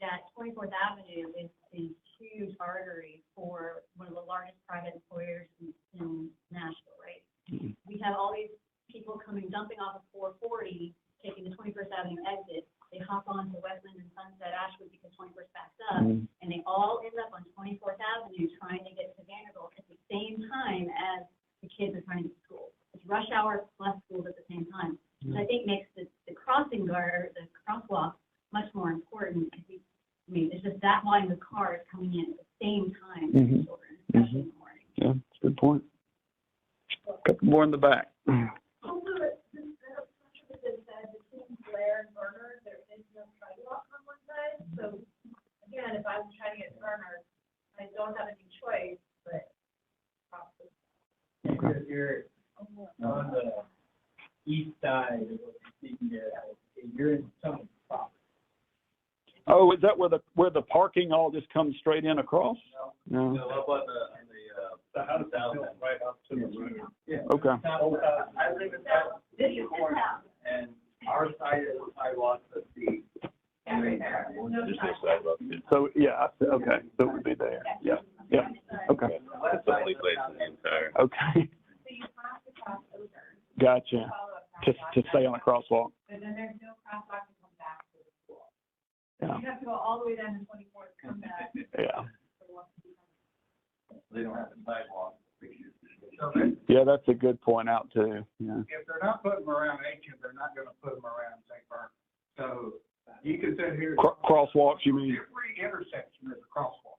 That 24th Avenue is a huge artery for one of the largest private employers in Nashville, right? Mm-hmm. We have all these people dumping off of 440, taking the 21st Avenue exit. They hop on to Westland and Sunset Ashwood because 21st backs up, mm-hmm. and they all end up on 24th Avenue trying to get to Vanderbilt at the same time as the kids are trying to get to school. rush hour plus schools at the same time. Which I think makes the crossing guard, the crosswalk, much more important. I mean, it's just that volume of cars coming in at the same time for children, especially in the morning. Yeah, that's a good point. Couple more in the back. Also, this said between Blair and Burner, there is no sidewalk on one side. So again, if I'm trying to get to Burner, I don't have any choice, but probably. Okay. If you're on the east side of what you're speaking there, you're in someone's property. Oh, is that where the parking all just comes straight in across? No. No, up on the house south end. Right up to the road. Yeah. Okay. I live in that corner, and our side of the sidewalk, let's see. There's no sidewalk. So, yeah, okay, so it would be there. Yeah, yeah, okay. It's the only place in the entire. Okay, So you have to cross over. gotcha. Follow a To crosswalk. stay on a crosswalk. But then there's no crosswalk to come back to the school. Yeah, You have to go all the way down to 24th, come back. yeah. They don't have a sidewalk. Yeah, that's a good point out too, yeah. If they're not putting them around Aiken, they're not gonna put them around St. Bernard. So you can sit here. Crosswalks, you mean? Every intersection is a crosswalk.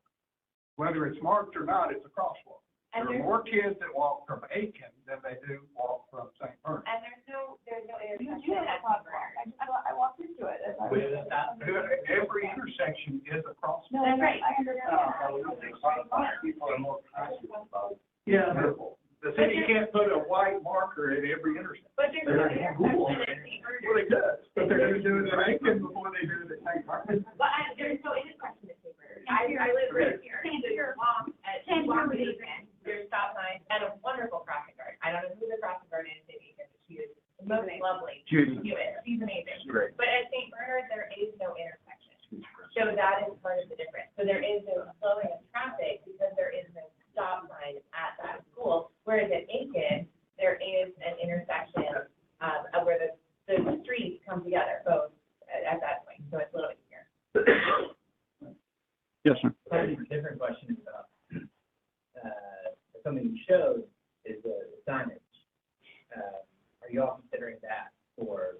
Whether it's marked or not, it's a crosswalk. And There are there's, more kids that walk from Aiken than they do walk from St. Bernard. and there's no intersection at Burner. I walked into it. Every intersection is a crosswalk. No, that's right. I People are more cautious about it. Yeah, the city can't put a white marker at every intersection. But there's no intersection at St. Bernard. Well, they does, but they're gonna do it in Aiken before they do it at St. Bernard. But there's no intersection at St. Bernard. I live right here. So you're walk at Aiken, there's stop signs and a wonderful crossing guard. I don't know who the crossing guard is at Aiken, but she is the most lovely. Judy. She's amazing. Great. But at St. Bernard, there is no intersection. So that is part of the difference. So there is no slowing of traffic because there is no stop sign at that school. Whereas at Aiken, there is an intersection where the streets come together both at that point. So it's a little easier. Yes, sir. Different question about, something you showed is the signage. Are you all considering that for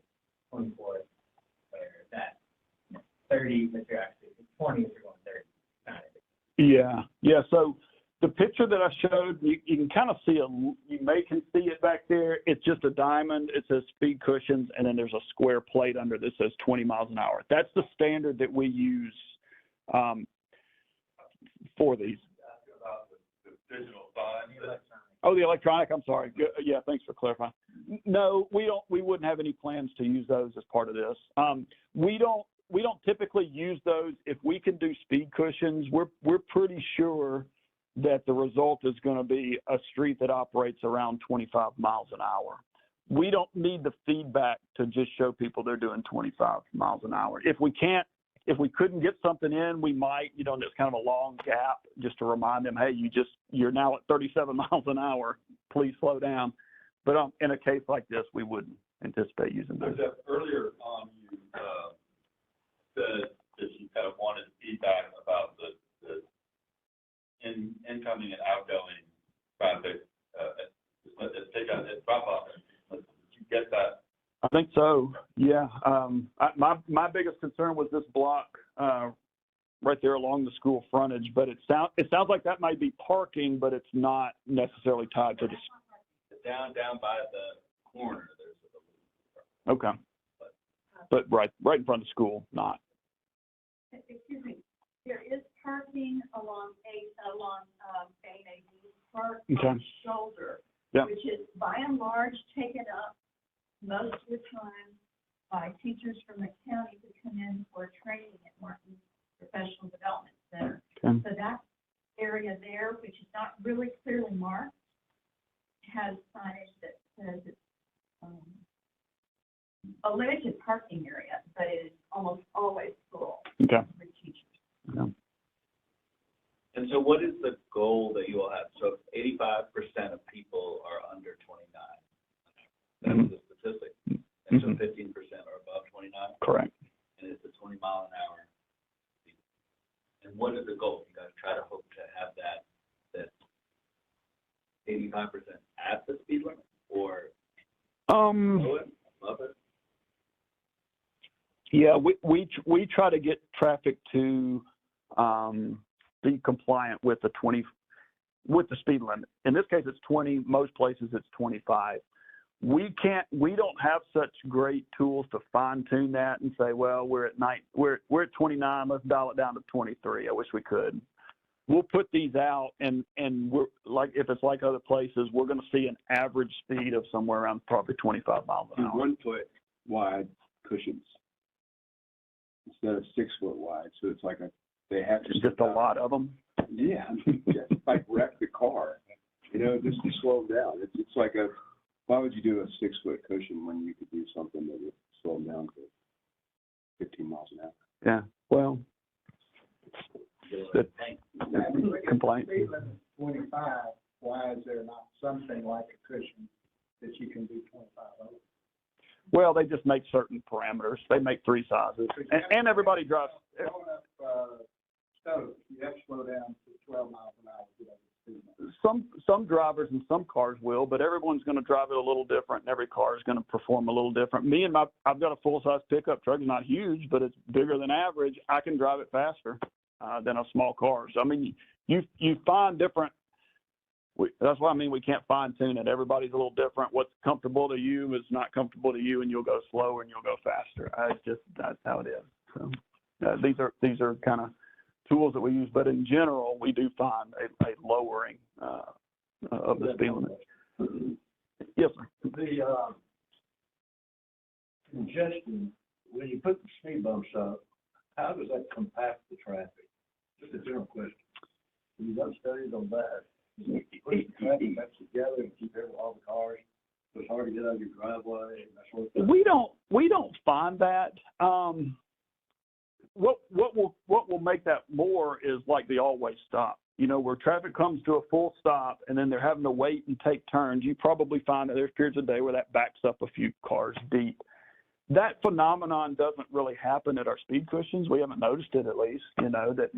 24th, or that 30, but you're actually 20 if you're going 30? Yeah, yeah, so the picture that I showed, you can kind of see you can see it back there. It's just a diamond. It says speed cushions, and then there's a square plate under that says 20 miles an hour. That's the standard that we use for these. About the digital sign. Oh, the electronic, I'm sorry. Yeah, thanks for clarifying. No, we wouldn't have any plans to use those as part of this. We don't typically use those. If we can do speed cushions, we're pretty sure that the result is going to be a street that operates around 25 miles an hour. We don't need the feedback to just show people they're doing 25 miles an hour. If we couldn't get something in, we might, there's kind of a long gap just to remind them, hey, you're now at 37 miles an hour. Please slow down. But in a case like this, we wouldn't anticipate using those. Earlier on, you said that you kind of wanted feedback about the incoming and outgoing traffic at drop-off. Did you get that? I think so. Yeah. My biggest concern was this block right there along the school frontage, but it sounds like that might be parking, but it's not necessarily tied to the. Down by the corner, there's a. Okay. But right in front of the school, not. Excuse me, there is parking along A&A Park Okay. on Shoulder, Yeah. which is by and large taken up most of the time by teachers from the county who come in for training at Martin Professional Development Center. Okay. So that area there, which is not really clearly marked, has signage that says it's a limited parking area, but it is almost always full Okay. for teachers. Yeah. And so what is the goal that you will have? So 85% of people are under 29. That's the statistic. And so 15% are above 29. Correct. And it's a 20 mile an hour. And what is the goal? You guys try to hope to have that 85% at the speed limit, or Know it, love it. Yeah, we try to get traffic to be compliant with the speed limit. In this case, it's 20. Most places, it's 25. We don't have such great tools to fine tune that and say, well, we're at 29. Let's dial it down to 23. I wish we could. We'll put these out, and we're like, if it's like other places, we're going to see an average speed of somewhere around probably 25 miles an hour. 1 foot wide cushions instead of 6 foot wide. So it's like they have to. Just a lot of them. Yeah, it's like wreck the car. You know, just to slow them down. It's like why would you do a 6 foot cushion when you could do something that would slow them down to 15 miles an hour? Yeah. Well. The complaint. Speed limit is 25, why is there not something like a cushion that you can do 25 over? Well, they just make certain parameters. They make 3 sizes, and everybody drives. Going up Stoke, you have to slow down to 12 miles an hour to get over the speed limit. Some drivers and some cars will, but everyone's going to drive it a little different, and every car is going to perform a little different. I've got a full-size pickup truck. It's not huge, but it's bigger than average. I can drive it faster than a small car. So I mean, you find different. That's why I mean we can't fine tune it. Everybody's a little different. What's comfortable to you is not comfortable to you, and you'll go slower and you'll go faster. That's how it is. So these are kind of tools that we use, but in general, we do find a lowering of the speed limit. Yes, sir. The congestion, when you put the speed bumps up, how does that compact the traffic? Just a general question. You've done studies on that. Put the traffic back together and keep all the cars. So it's hard to get out of your driveway and that sort of thing. We don't find that. What will make that more is like the always stop. You know, where traffic comes to a full stop and then they're having to wait and take turns. You probably find that there's periods of the day where that backs up a few cars deep. That phenomenon doesn't really happen at our speed cushions. We haven't noticed it, at least. You know that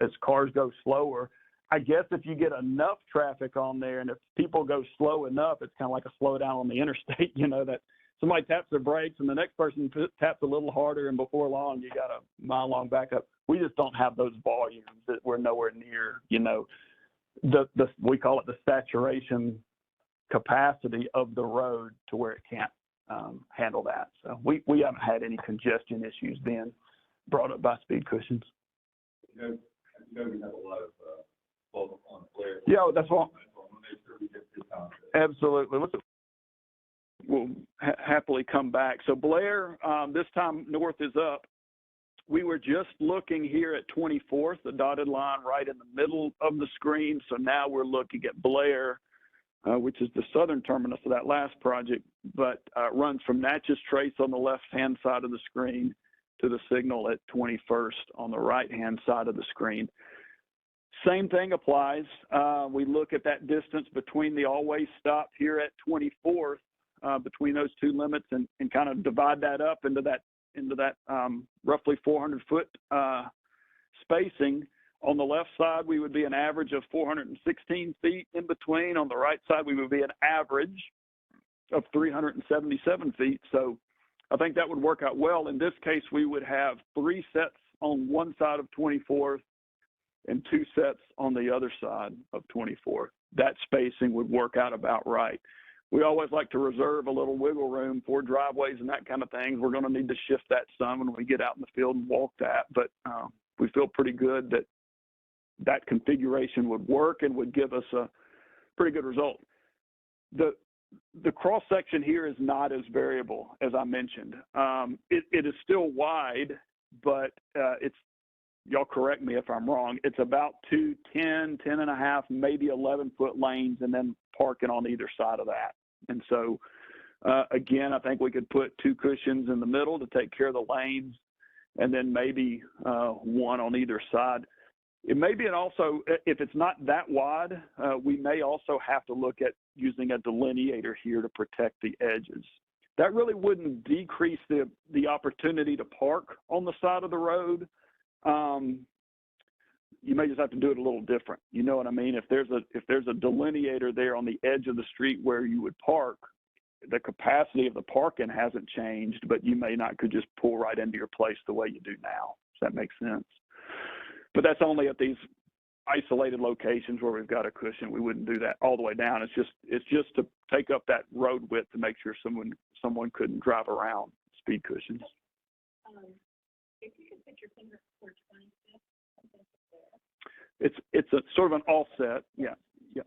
as cars go slower. I guess if you get enough traffic on there, and if people go slow enough, it's kind of like a slowdown on the interstate. You know that somebody taps their brakes and the next person taps a little harder, and before long you got a mile-long backup. We just don't have those volumes that we're nowhere near. You know, we call it the saturation capacity of the road to where it can't handle that. So we haven't had any congestion issues being brought up by speed cushions. You know, we have a lot of folks on Blair. Yeah, that's what. Make sure we get this on. Absolutely. We'll happily come back. So Blair, this time north is up. We were just looking here at 24th, the dotted line right in the middle of the screen. So now we're looking at Blair, which is the southern terminus of that last project, but runs from Natchez Trace on the left-hand side of the screen to the signal at 21st on the right-hand side of the screen. Same thing applies. We look at that distance between the always stop here at 24th, between those two limits, and kind of divide that up into that roughly 400-foot spacing. On the left side, we would be an average of 416 feet in between. On the right side, we would be an average of 377 feet. So I think that would work out well. In this case, we would have 3 sets on one side of 24th and 2 sets on the other side of 24th. That spacing would work out about right. We always like to reserve a little wiggle room for driveways and that kind of thing. We're going to need to shift that some when we get out in the field and walk that, but we feel pretty good that that configuration would work and would give us a pretty good result. The cross section here is not as variable as I mentioned. It is still wide, but it's, y'all correct me if I'm wrong, it's about 2 10 and a half, maybe 11-foot lanes, and then parking on either side of that. And so, again, I think we could put 2 cushions in the middle to take care of the lanes, and then maybe 1 on either side. It may be, and also, if it's not that wide, we may also have to look at using a delineator here to protect the edges. That really wouldn't decrease the opportunity to park on the side of the road. You may just have to do it a little different. You know what I mean? If there's a delineator there on the edge of the street where you would park, the capacity of the parking hasn't changed, but you may not could just pull right into your place the way you do now. Does that make sense? But that's only at these isolated locations where we've got a cushion. We wouldn't do that all the way down. It's just to take up that road width to make sure someone couldn't drive around speed cushions. If you could put your finger towards 25th, something there. It's a sort of an offset. Yeah. Yeah.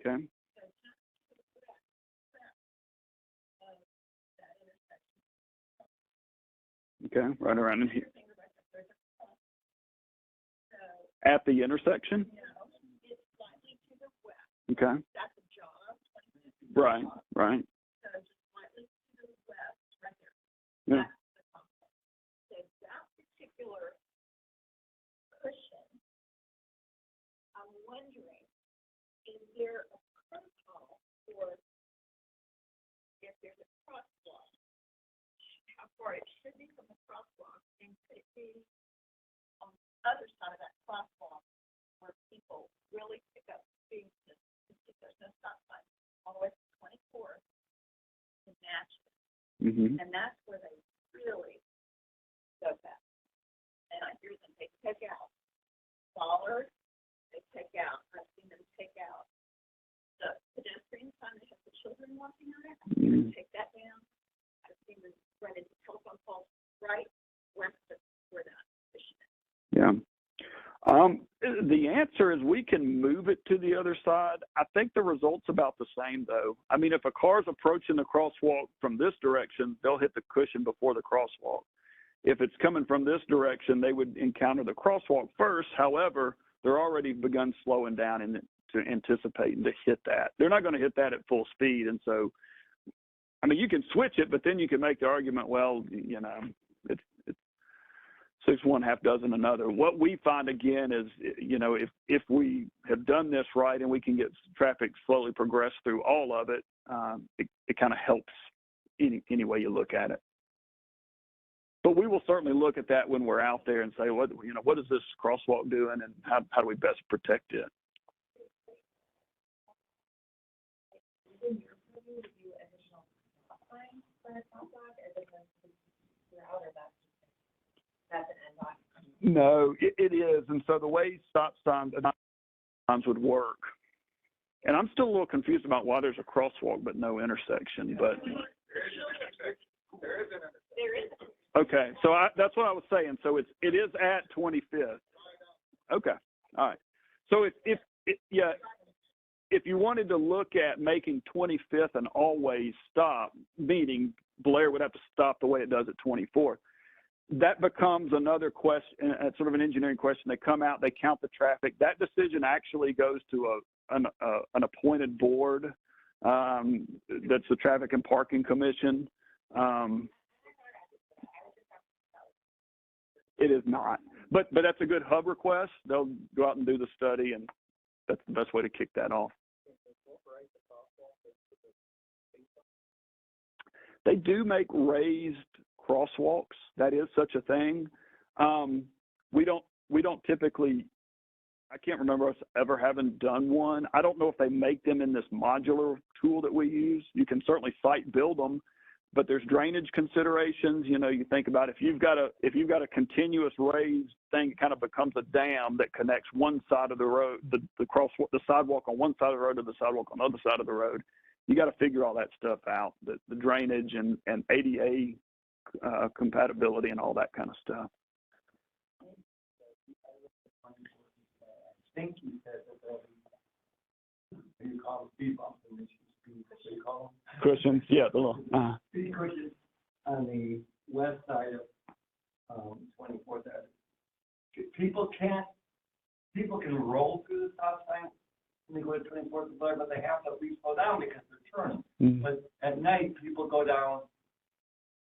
Okay. Okay, right around in here. At the intersection? It's slightly to the west. Okay. That's a jog. Right, right. So just slightly to the west, right there. Yeah. That's the complex. So that particular cushion, I'm wondering, is there a protocol for if there's a crosswalk, how far it should be from the crosswalk, and could it be on the other side of that crosswalk where people really pick up speed to if there's no stop sign all the way to 24th in Nashville. Mm-hmm. And that's where they really go fast. And I hear them, they take out dollars, they take out, I've seen them take out the pedestrian sign that has the children walking on it. I've seen them take that down. I've seen them run into telephone poles right west of where that station is. Yeah. The answer is we can move it to the other side. I think the result's about the same, though. I mean, if a car's approaching the crosswalk from this direction, they'll hit the cushion before the crosswalk. If it's coming from this direction, they would encounter the crosswalk first. However, they're already begun slowing down to anticipating to hit that. They're not going to hit that at full speed. And so, I mean, you can switch it, but then you can make the argument, well, you know, it's 6 1 half dozen another. What we find again is, you know, if we have done this right and we can get traffic slowly progress through all of it, it kind of helps any way you look at it. But we will certainly look at that when we're out there and say, what is this crosswalk doing, and how do we best protect it? No, it is. And so the way stop signs would work, and I'm still a little confused about why there's a crosswalk but no intersection. But okay, so that's what I was saying. So it is at 25th. Okay, all right. So if you wanted to look at making 25th an always stop, meaning Blair would have to stop the way it does at 24th, that becomes another question, sort of an engineering question. They come out, they count the traffic. That decision actually goes to an appointed board. That's the Traffic and Parking Commission. It is not, but that's a good hub request. They'll go out and do the study, and that's the best way to kick that off. They do make raised crosswalks. That is such a thing. We don't typically, I can't remember us ever having done one. I don't know if they make them in this modular tool that we use. You can certainly site build them, but there's drainage considerations. You know, you think about if you've got a continuous raised thing, it kind of becomes a dam that connects one side of the road, the sidewalk on one side of the road to the sidewalk on the other side of the road. You got to figure all that stuff out, the drainage and ADA compatibility and all that kind of stuff. I think you said that you call them speed bumps, and they call them Cushions, yeah, the little. speed cushions on the west side of 24th Avenue. People can roll through the stop sign when they go to 24th and Blair, but they have to at least slow down because they're turning. Mm-hmm. But at night, people go down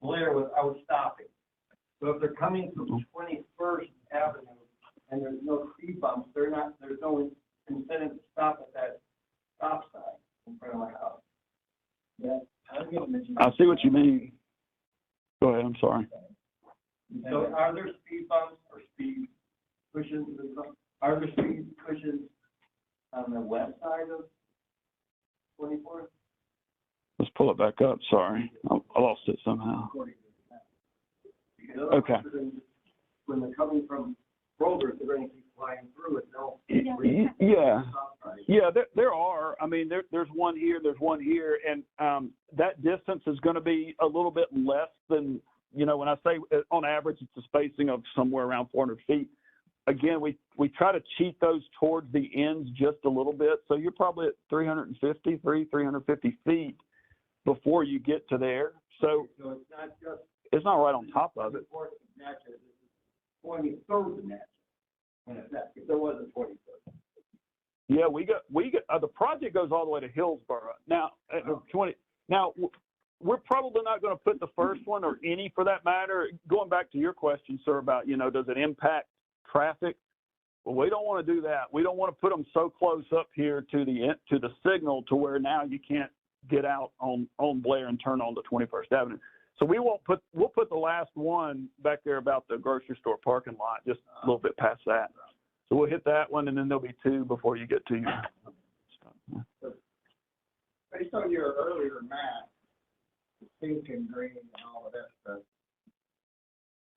Blair without stopping. So if they're coming from 21st Avenue and there's no speed bumps, there's no incentive to stop at that stop sign in front of my house. Yeah, I see what you mean. Go ahead, I'm sorry. So are there speed bumps or speed cushions? Are there speed cushions on the west side of 24th? Let's pull it back up. Sorry, I lost it somehow. Okay. When they're coming from Boulder, they're going to keep flying through it, no? Yeah, there are. I mean, there's one here, and that distance is going to be a little bit less than, when I say on average, it's a spacing of somewhere around 400 feet. Again, we try to cheat those towards the ends just a little bit. So you're probably at 350 feet before you get to there. So it's not right on top of it. 23rd of Natchez. If there wasn't 23rd. Yeah, we got the project goes all the way to Hillsborough. Now, we're probably not going to put the first one or any for that matter. Going back to your question, sir, about, does it impact traffic? Well, we don't want to do that. We don't want to put them so close up here to the signal to where now you can't get out on Blair and turn on to 21st Avenue. So we'll put the last one back there about the grocery store parking lot, just a little bit past that. So we'll hit that one, and then there'll be two before you get to your stuff. Based on your earlier map, the pink and green and all of that stuff,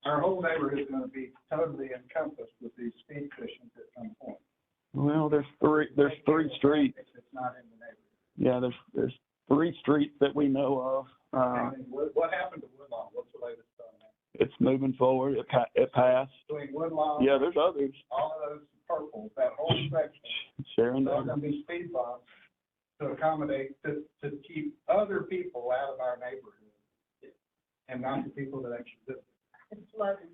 our whole neighborhood is going to be totally encompassed with these speed cushions at some point. Well, there's three streets. It's not in the neighborhood. Yeah, there's 3 streets that we know of. And what happened to Woodlawn? What's the latest on that? It's moving forward. It passed. Between Woodlawn. Yeah, there's others. All of those purples, that whole section. Sharing There's that. going to be speed bumps to accommodate, to keep other people out of our neighborhood and not the people that actually live there. It's slogan.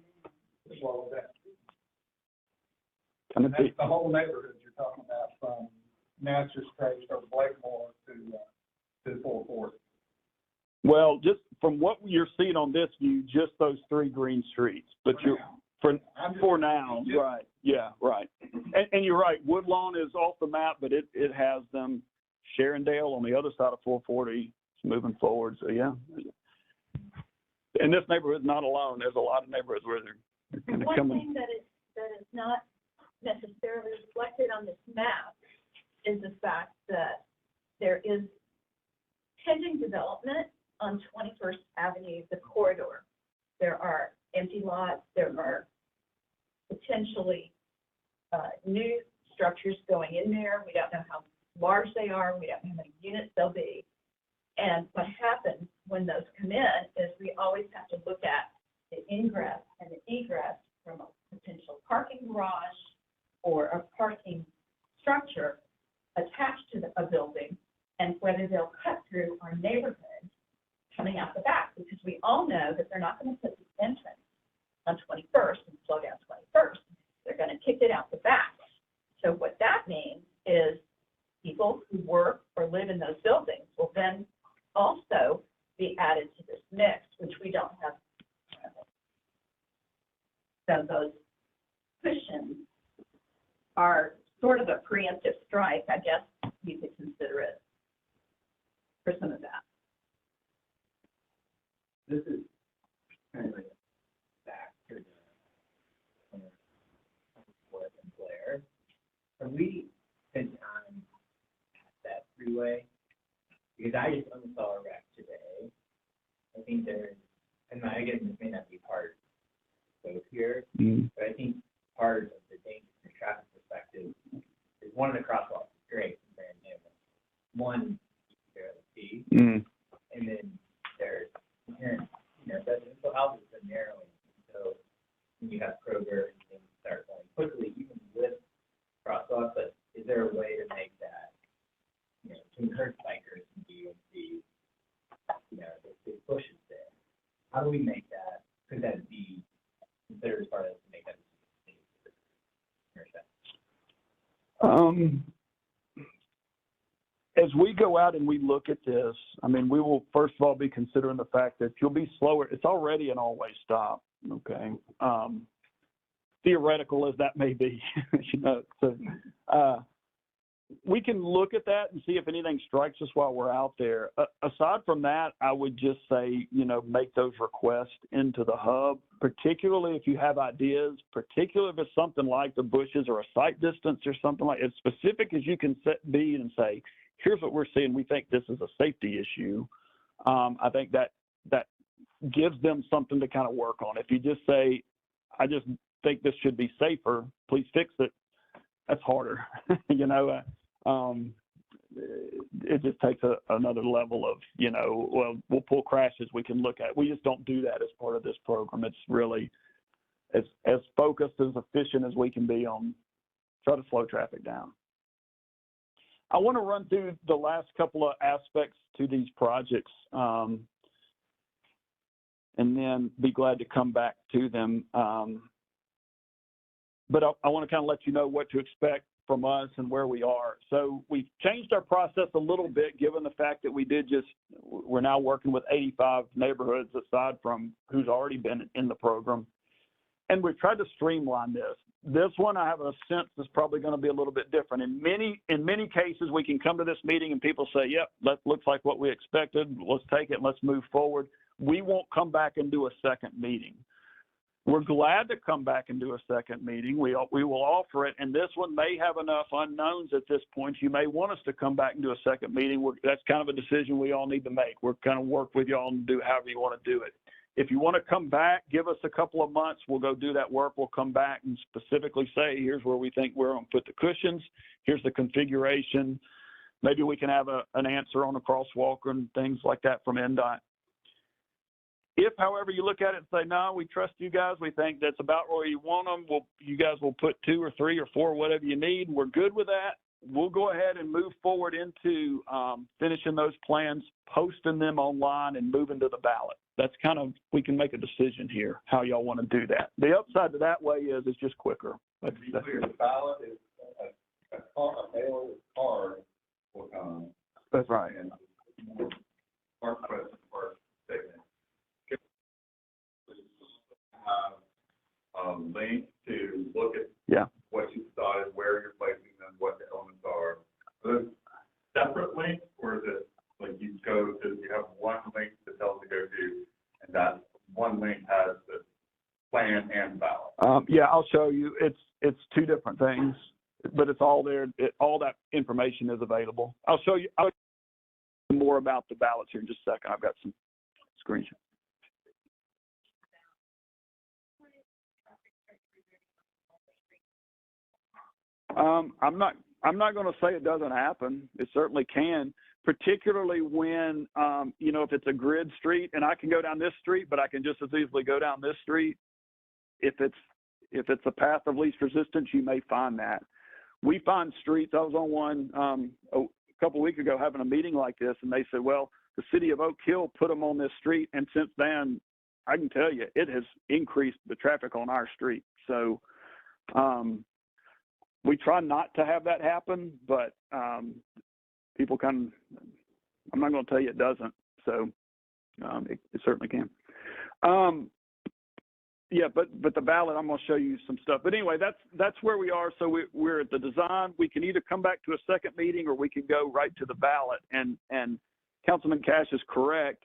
Slow that. Kind And of that's the whole neighborhood you're talking about, from Natchez Trace or Blakemore to 440. Well, just from what you're seeing on this view, just those 3 green streets. But for now, right? Yeah, right. And you're right. Woodlawn is off the map, but it has them. Sharondale on the other side of 440 is moving forward. So yeah. And this neighborhood is not alone. There's a lot of neighborhoods where they're kind of coming. One thing that is not necessarily reflected on this map is the fact that there is pending development on 21st Avenue, the corridor. There are empty lots. There are potentially new structures going in there. We don't know how large they are. We don't know how many units they'll be. And what happens when those come in is we always have to look at the ingress and the egress from a potential parking garage or a parking structure attached to a building, and whether they'll cut through our neighborhood coming out the back, because we all know that they're not going to put the entrance on 21st and slow down 21st. They're going to kick it out the back. So what that means is people who work or live in those buildings will then also be added to this mix, which we don't have. So those cushions are sort of a preemptive strike, I guess you could consider it, for some of that. This is kind of like back to the Wood and Blair. Have we spent time at that freeway? Because I just saw a wreck today. I think there's, and I guess this may not be part of both here, but I think part of the danger from a traffic perspective is one of the crosswalks is great and brand new. One you can barely see, and then there's inherent, residential houses are narrowing. So when you have Kroger and things start going quickly, even with crosswalks, but is there a way to make that, to encourage bikers and DMC, the pushes there? How do we make that? Could that be considered as part of to make that? As we go out and we look at this, I mean, we will first of all be considering the fact that you'll be slower. It's already an all-way stop, okay? Theoretical as that may be, so we can look at that and see if anything strikes us while we're out there. Aside from that, I would just say, make those requests into the hub, particularly if you have ideas, particularly if it's something like the bushes or a sight distance or something like as specific as you can be and say, here's what we're seeing. We think this is a safety issue. I think that gives them something to kind of work on. If you just say, I just think this should be safer, please fix it. That's harder, it just takes another level of, well, we'll pull crashes we can look at. We just don't do that as part of this program. It's really as focused, as efficient as we can be on try to slow traffic down. I want to run through the last couple of aspects to these projects, and then be glad to come back to them. But I want to kind of let you know what to expect from us and where we are. So we've changed our process a little bit, given the fact that we're now working with 85 neighborhoods aside from who's already been in the program. And we've tried to streamline this. This one, I have a sense, is probably going to be a little bit different. In many cases, we can come to this meeting and people say, yep, that looks like what we expected. Let's take it and let's move forward. We won't come back and do a second meeting. We're glad to come back and do a second meeting. We will offer it, and this one may have enough unknowns at this point. You may want us to come back and do a second meeting. That's kind of a decision we all need to make. We're kind of work with y'all and do however you want to do it. If you want to come back, give us a couple of months. We'll go do that work. We'll come back and specifically say, here's where we think we're going to put the cushions. Here's the configuration. Maybe we can have an answer on a crosswalk and things like that from NDOT. If, however, you look at it and say, no, we trust you guys, we think that's about where you want them, you guys will put 2 or 3 or 4, whatever you need, we're good with that, we'll go ahead and move forward into finishing those plans, posting them online, and moving to the ballot. That's kind of, we can make a decision here how y'all want to do that. The upside to that way is it's just quicker. To be clear, the ballot is a mail card will come. That's right. And our president, our statement. Have a link to look at what you decided, where you're placing them, what the elements are. Are those separate links, or is it like you have one link that tells you to go to, and that one link has the plan and ballot? Yeah, I'll show you. It's 2 different things, but it's all there. All that information is available. I'll show you more about the ballots here in just a second. I've got some screenshots. I'm not going to say it doesn't happen. It certainly can, particularly when, if it's a grid street and I can go down this street, but I can just as easily go down this street. If it's a path of least resistance, you may find that. We find streets. I was on one a couple of weeks ago having a meeting like this, and they said, well, the city of Oak Hill put them on this street, and since then, I can tell you, it has increased the traffic on our street. So, we try not to have that happen, but people I'm not going to tell you it doesn't. So it certainly can. Yeah, but the ballot, I'm going to show you some stuff. But anyway, that's where we are. So we're at the design. We can either come back to a second meeting or we can go right to the ballot. And Councilman Cash is correct.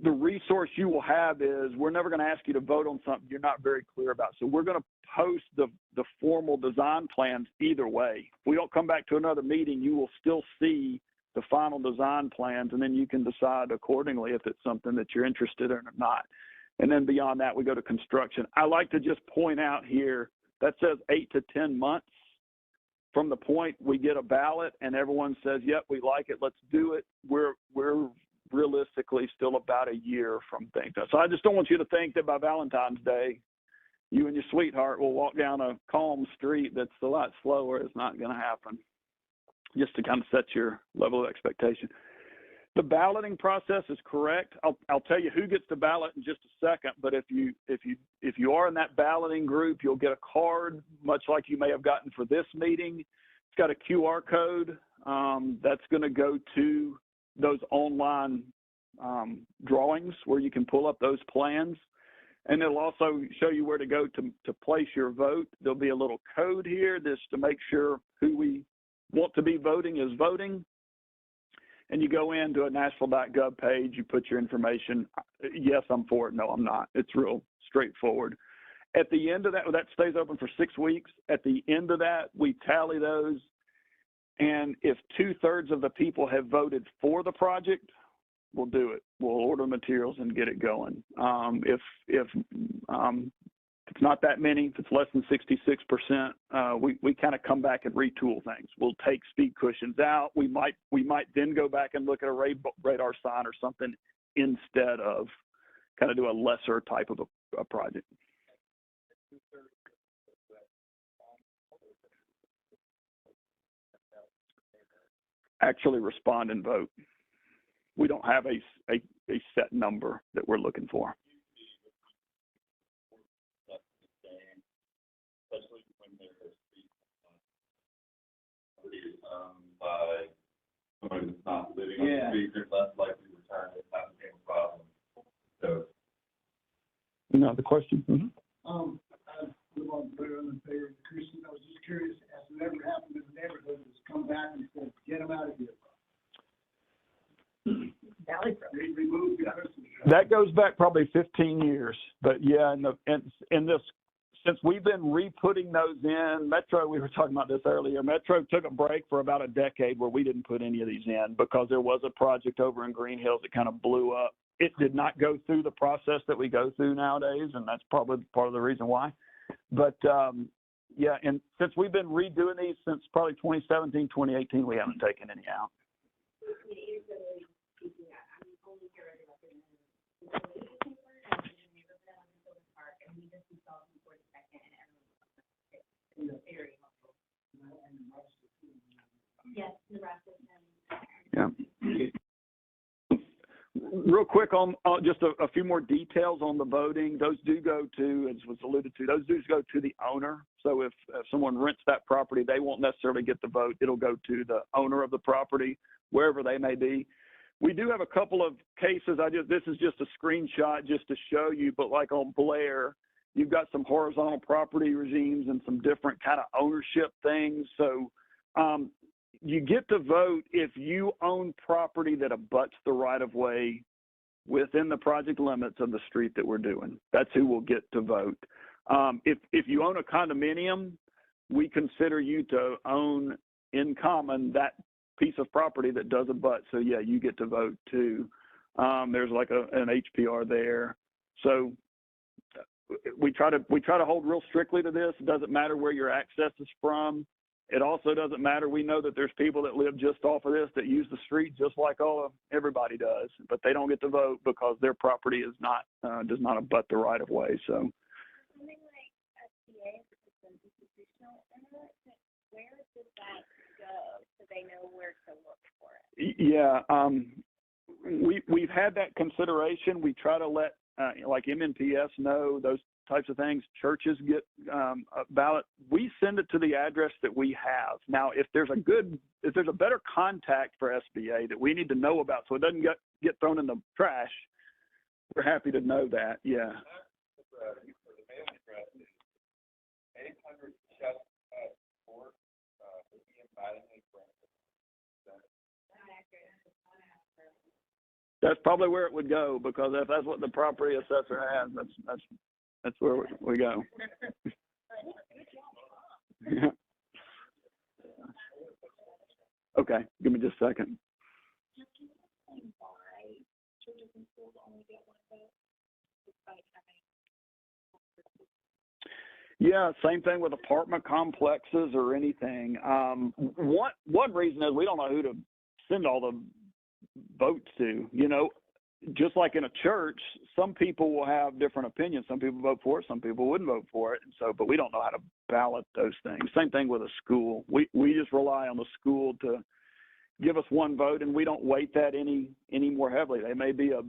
The resource you will have is we're never going to ask you to vote on something you're not very clear about. So we're going to post the formal design plans either way. If we don't come back to another meeting, you will still see the final design plans, and then you can decide accordingly if it's something that you're interested in or not. And then beyond that, we go to construction. I like to just point out here, that says 8 to 10 months from the point we get a ballot and everyone says, yep, we like it, let's do it. We're realistically still about a year from things. So I just don't want you to think that by Valentine's Day, you and your sweetheart will walk down a calm street that's a lot slower. It's not going to happen. Just to kind of set your level of expectation. The balloting process is correct. I'll tell you who gets the ballot in just a second, but if you are in that balloting group, you'll get a card, much like you may have gotten for this meeting. It's got a QR code that's going to go to those online drawings where you can pull up those plans. And it'll also show you where to go to place your vote. There'll be a little code here just to make sure who we want to be voting is voting. And you go into a Nashville.gov page, you put your information. Yes, I'm for it. No, I'm not. It's real straightforward. At the end of that, that stays open for 6 weeks. At the end of that, we tally those. And if 2/3 of the people have voted for the project, we'll do it. We'll order materials and get it going. If it's not that many, if it's less than 66%, we kind of come back and retool things. We'll take speed cushions out. We might then go back and look at a radar sign or something instead of kind of do a lesser type of a project. Actually respond and vote. We don't have a set number that we're looking for. Especially when there's by somebody that's not living on the street, they're less likely to return it, not the same problem. So. Another question? I live on Blair Blvd. Christian. I was just curious, has it ever happened in the neighborhood that's come back and said, get them out of here? Remove the person. That goes back probably 15 years, but yeah, in this, since we've been re-putting those in, Metro, we were talking about this earlier, Metro took a break for about a decade where we didn't put any of these in because there was a project over in Green Hills that kind of blew up. It did not go through the process that we go through nowadays, and that's probably part of the reason why. But yeah, and since we've been redoing these since probably 2017, 2018, we haven't taken any out. Yes, Nebraska. Yeah. Real quick on just a few more details on the voting. Those do go to, as was alluded to, those do go to the owner. So if someone rents that property, they won't necessarily get the vote. It'll go to the owner of the property, wherever they may be. We do have a couple of cases. This is just a screenshot just to show you, but like on Blair, you've got some horizontal property regimes and some different kind of ownership things. So you get to vote if you own property that abuts the right-of-way within the project limits of the street that we're doing. That's who will get to vote. If you own a condominium, we consider you to own in common that piece of property that does abut. So yeah, you get to vote too. There's like an HPR there. So we try to hold real strictly to this. It doesn't matter where your access is from. It also doesn't matter. We know that there's people that live just off of this that use the street just like everybody does, but they don't get to vote because their property is not does not abut the right of way. So Something like SBA, an institutional owner, where does that go so they know where to look for it? yeah, we've had that consideration. We try to let like MNPS know those types of things. Churches get a ballot. We send it to the address that we have. Now, if there's a better contact for SBA that we need to know about so it doesn't get thrown in the trash, we're happy to know that. Yeah. For the mailing address is 800 Chestnut Court, That's probably where it would go, because if that's what the property assessor has, that's where we go. Yeah. Okay, give me just a second. Yeah, same thing with apartment complexes or anything. One reason is we don't know who to send all the votes to. You know, just like in a church, some people will have different opinions. Some people vote for it, some people wouldn't vote for it. And so, but we don't know how to ballot those things. Same thing with a school. We just rely on the school to give us one vote, and we don't weight that any more heavily. They may be a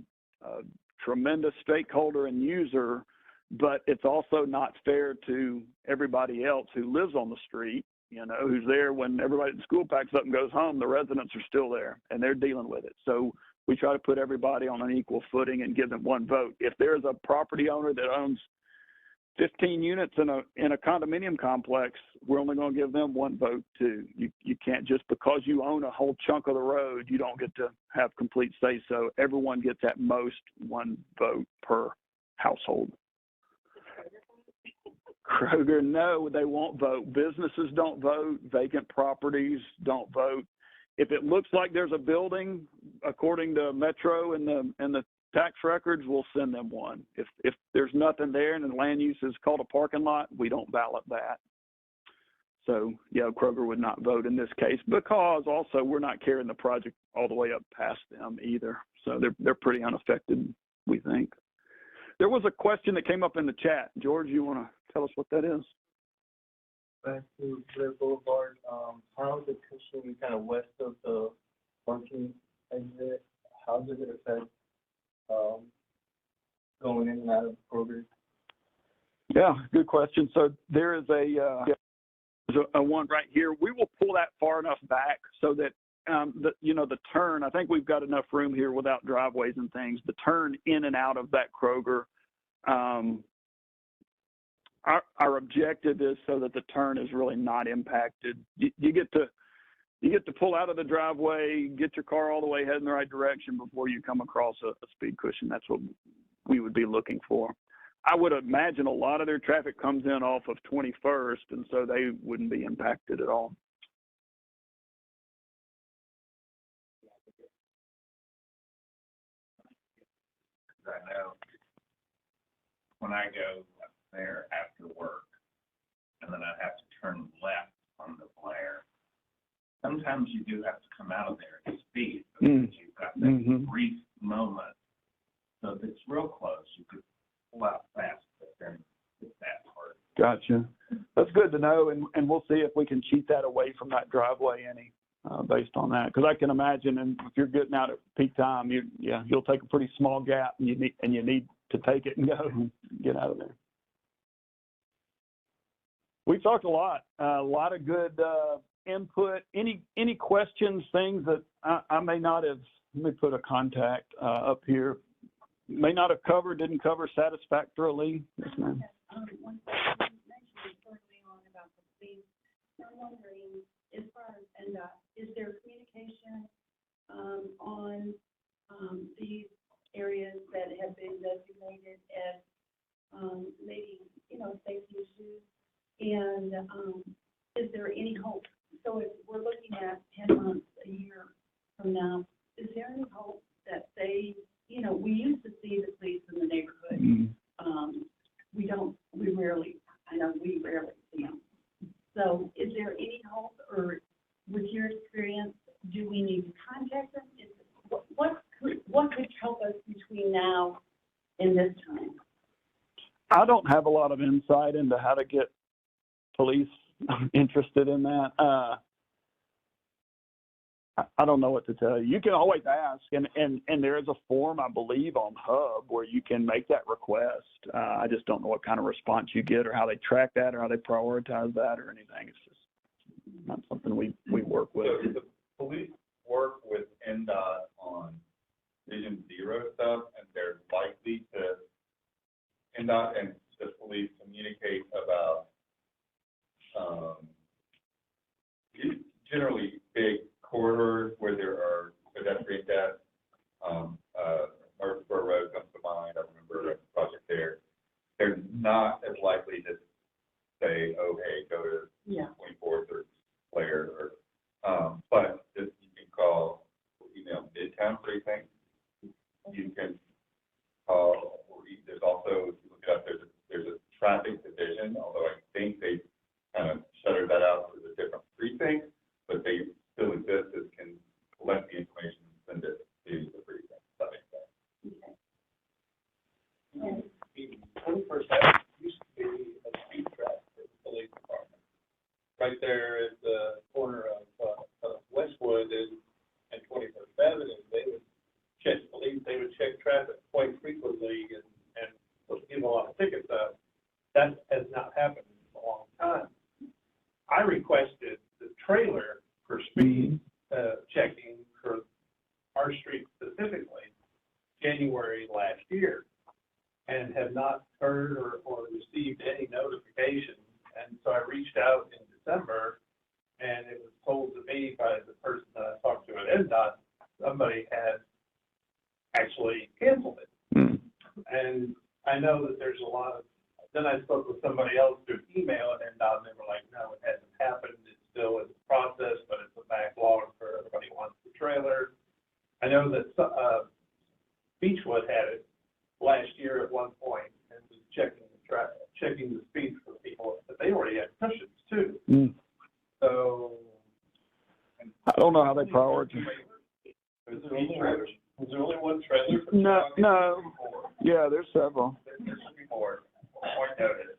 tremendous stakeholder and user, but it's also not fair to everybody else who lives on the street, you know, who's there when everybody at the school packs up and goes home. The residents are still there and they're dealing with it. So we try to put everybody on an equal footing and give them one vote. If there's a property owner that owns 15 units in a condominium complex, we're only going to give them one vote too. You can't, just because you own a whole chunk of the road, you don't get to have complete say so. Everyone gets at most one vote per household. Kroger, no, they won't vote. Businesses don't vote. Vacant properties don't vote. If it looks like there's a building, according to Metro and the tax records, we'll send them one. If there's nothing there and the land use is called a parking lot, we don't ballot that. So yeah, Kroger would not vote in this case, because also we're not carrying the project all the way up past them either. So they're pretty unaffected, we think. There was a question that came up in the chat. George, you want to tell us what that is? Back to Blair Blvd, how is the Cushing kind of west of the parking exit, how does it affect going in and out of Kroger? Yeah, good question. So there is a one right here. We will pull that far enough back so that the turn, I think we've got enough room here without driveways and things. The turn in and out of that Kroger, our objective is so that the turn is really not impacted. You get to pull out of the driveway, get your car all the way heading in the right direction before you come across a speed cushion. That's what we would be looking for. I would imagine a lot of their traffic comes in off of 21st, and so they wouldn't be impacted at all. I know when I go up there after work, and then I have to turn left on the Blair, sometimes you do have to come out of there at speed, because you've got that brief moment. So if it's real close, you could pull out fast, but then it's that part. Gotcha. That's good to know, and we'll see if we can cheat that away from that driveway any. Based on that, because I can imagine, and if you're getting out at peak time, you'll take a pretty small gap, and you need to take it and go and get out of there. We've talked a lot of good input. Any questions, things that I may not have? Let me put a contact up here. May not have covered, didn't cover satisfactorily. Yes, ma'am. One question you mentioned early on about the speed. I'm wondering, as far as NDOT, is there communication on these areas that have been designated as maybe, safety issues? And is there any hope? So if we're looking at 10 months, a year from now, is there any hope that they, we used to see the police in the neighborhood. We rarely see them. So is there any hope, or with your experience, do we need to contact them? What could help us between now and this time? I don't have a lot of insight into how to get police interested in that. I don't know what to tell you. You can always ask, and there is a form, I believe, on Hub where you can make that request. I just don't know what kind of response you get, or how they track that, or how they prioritize that, or anything. It's just not something we work with. So the police work with NDOT on Vision Zero stuff, and they're likely to, NDOT and the police communicate about generally big corridors where there are pedestrian deaths. Murfreesboro Road comes to mind. I remember a project there. They're not as likely to say, oh, hey, go to 24th or Blair, or but just, you can call, Midtown Precinct. You can call, there's also, if you look it up, there's a traffic division, although I think they kind of shuttered that out for the different precincts, but they still exist as can collect the information and send it to the precinct. That makes sense. Okay. The 21st used to be a speed trap for the police department. Right there at the corner of Westwood and 21st Avenue, they would check police, they would check traffic quite frequently and give a lot of tickets out. That has not happened in a long time. I requested the trailer for speed checking for our street specifically January last year. and have not heard or received any notification. And so I reached out in December, and it was told to me by the person that I talked to at NDOT, somebody had actually canceled it. And I know that there's a lot of, then I spoke with somebody else through email at NDOT, and they were like, no, it hasn't happened. It's still in the process, but it's a backlog for everybody who wants the trailer. I know that Beechwood had it last year at one point and was checking the speed for people, but they already had cushions too. So. I don't know how they prioritize. Was there only one trailer? No. Yeah, there's several. There should be more. Point noted.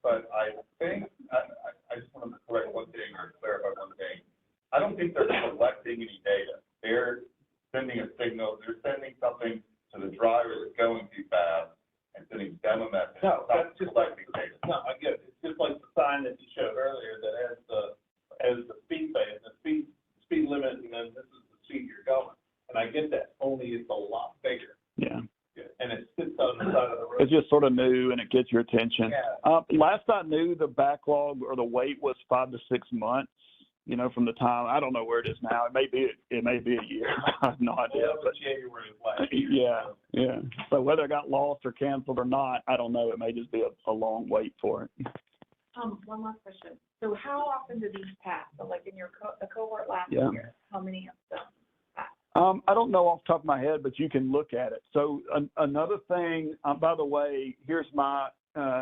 But I think, I just want to correct one thing or clarify one thing. I don't think they're collecting any data. They're sending a signal, they're sending something to the driver that's going too fast and sending them a message. No, that's just collecting data. No, I get it. It's just like the sign that you showed earlier that has the speed base, the speed limit, and then this is the speed you're going. And I get that, only it's a lot bigger. Yeah. And it sits on the side of the road. It's just sort of new and it gets your attention. Yeah. Last I knew, the backlog or the wait was 5 to 6 months, you know, from the time. I don't know where it is now. It may be a year. I have no idea. Well, But January of last year. yeah. So whether it got lost or canceled or not, I don't know. It may just be a long wait for it. One last question. So how often do these pass? So like in your the cohort last Yeah. year, how many of them passed? I don't know off the top of my head, but you can look at it. So another thing, by the way, here's my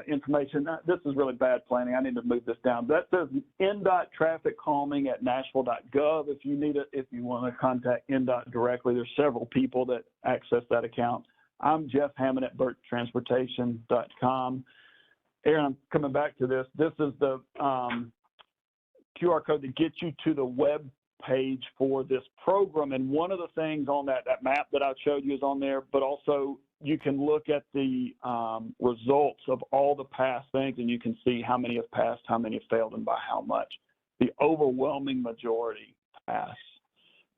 information. This is really bad planning. I need to move this down. That says NDOT TrafficCalming.Nashville.gov. If you want to contact NDOT directly, there's several people that access that account. I'm Jeff Hammond at BurtTransportation.com. Aaron, I'm coming back to this. This is the QR code that gets you to the web page for this program. And one of the things on that map that I showed you is on there, but also you can look at the results of all the past things, and you can see how many have passed, how many have failed, and by how much. The overwhelming majority pass.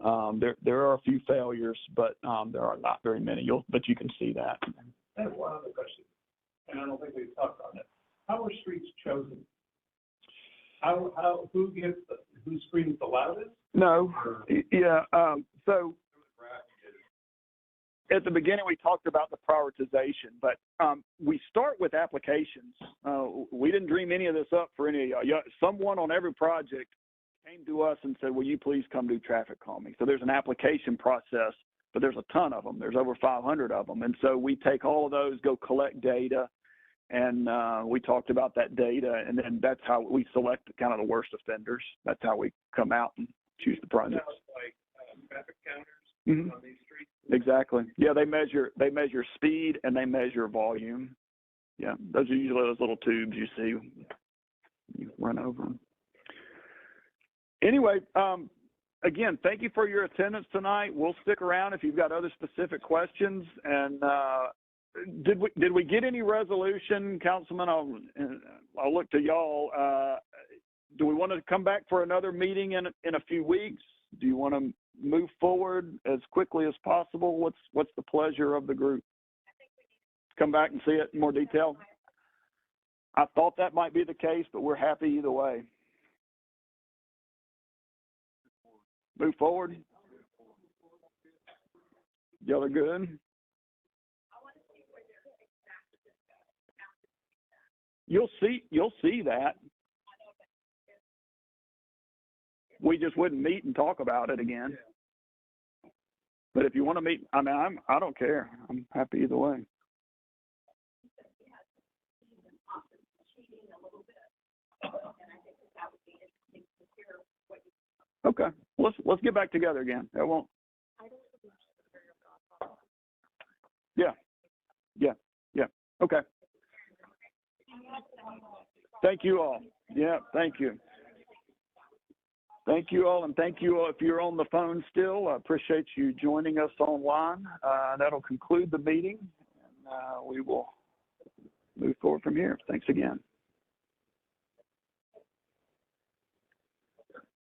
There are a few failures, but there are not very many. But you can see that. I have one other question, and I don't think we've talked on it. How are streets chosen? Who screams the loudest? No, yeah. So at the beginning, we talked about the prioritization, but we start with applications. We didn't dream any of this up for any of y'all. Someone on every project came to us and said, will you please come do traffic calming? So there's an application process, but there's a ton of them. There's over 500 of them. And so we take all of those, go collect data, and we talked about that data, and then that's how we select kind of the worst offenders. That's how we come out and choose the projects. Like traffic counters on these streets? Exactly. Yeah, they measure speed and they measure volume. Yeah, those are usually those little tubes you see. You run over them. Anyway, again, thank you for your attendance tonight. We'll stick around if you've got other specific questions. And did we get any resolution, Councilman? I'll look to y'all. Do we want to come back for another meeting in a few weeks? Do you want to move forward as quickly as possible? What's the pleasure of the group? Come back and see it in more detail? I thought that might be the case, but we're happy either way. Move forward. Y'all are good? You'll see that. We just wouldn't meet and talk about it again. But if you want to meet, I don't care. I'm happy either way. Okay, let's get back together again. That won't. Yeah. Okay. Thank you all. Yeah, thank you. Thank you all, and thank you all if you're on the phone still. I appreciate you joining us online. That'll conclude the meeting, and we will move forward from here. Thanks again.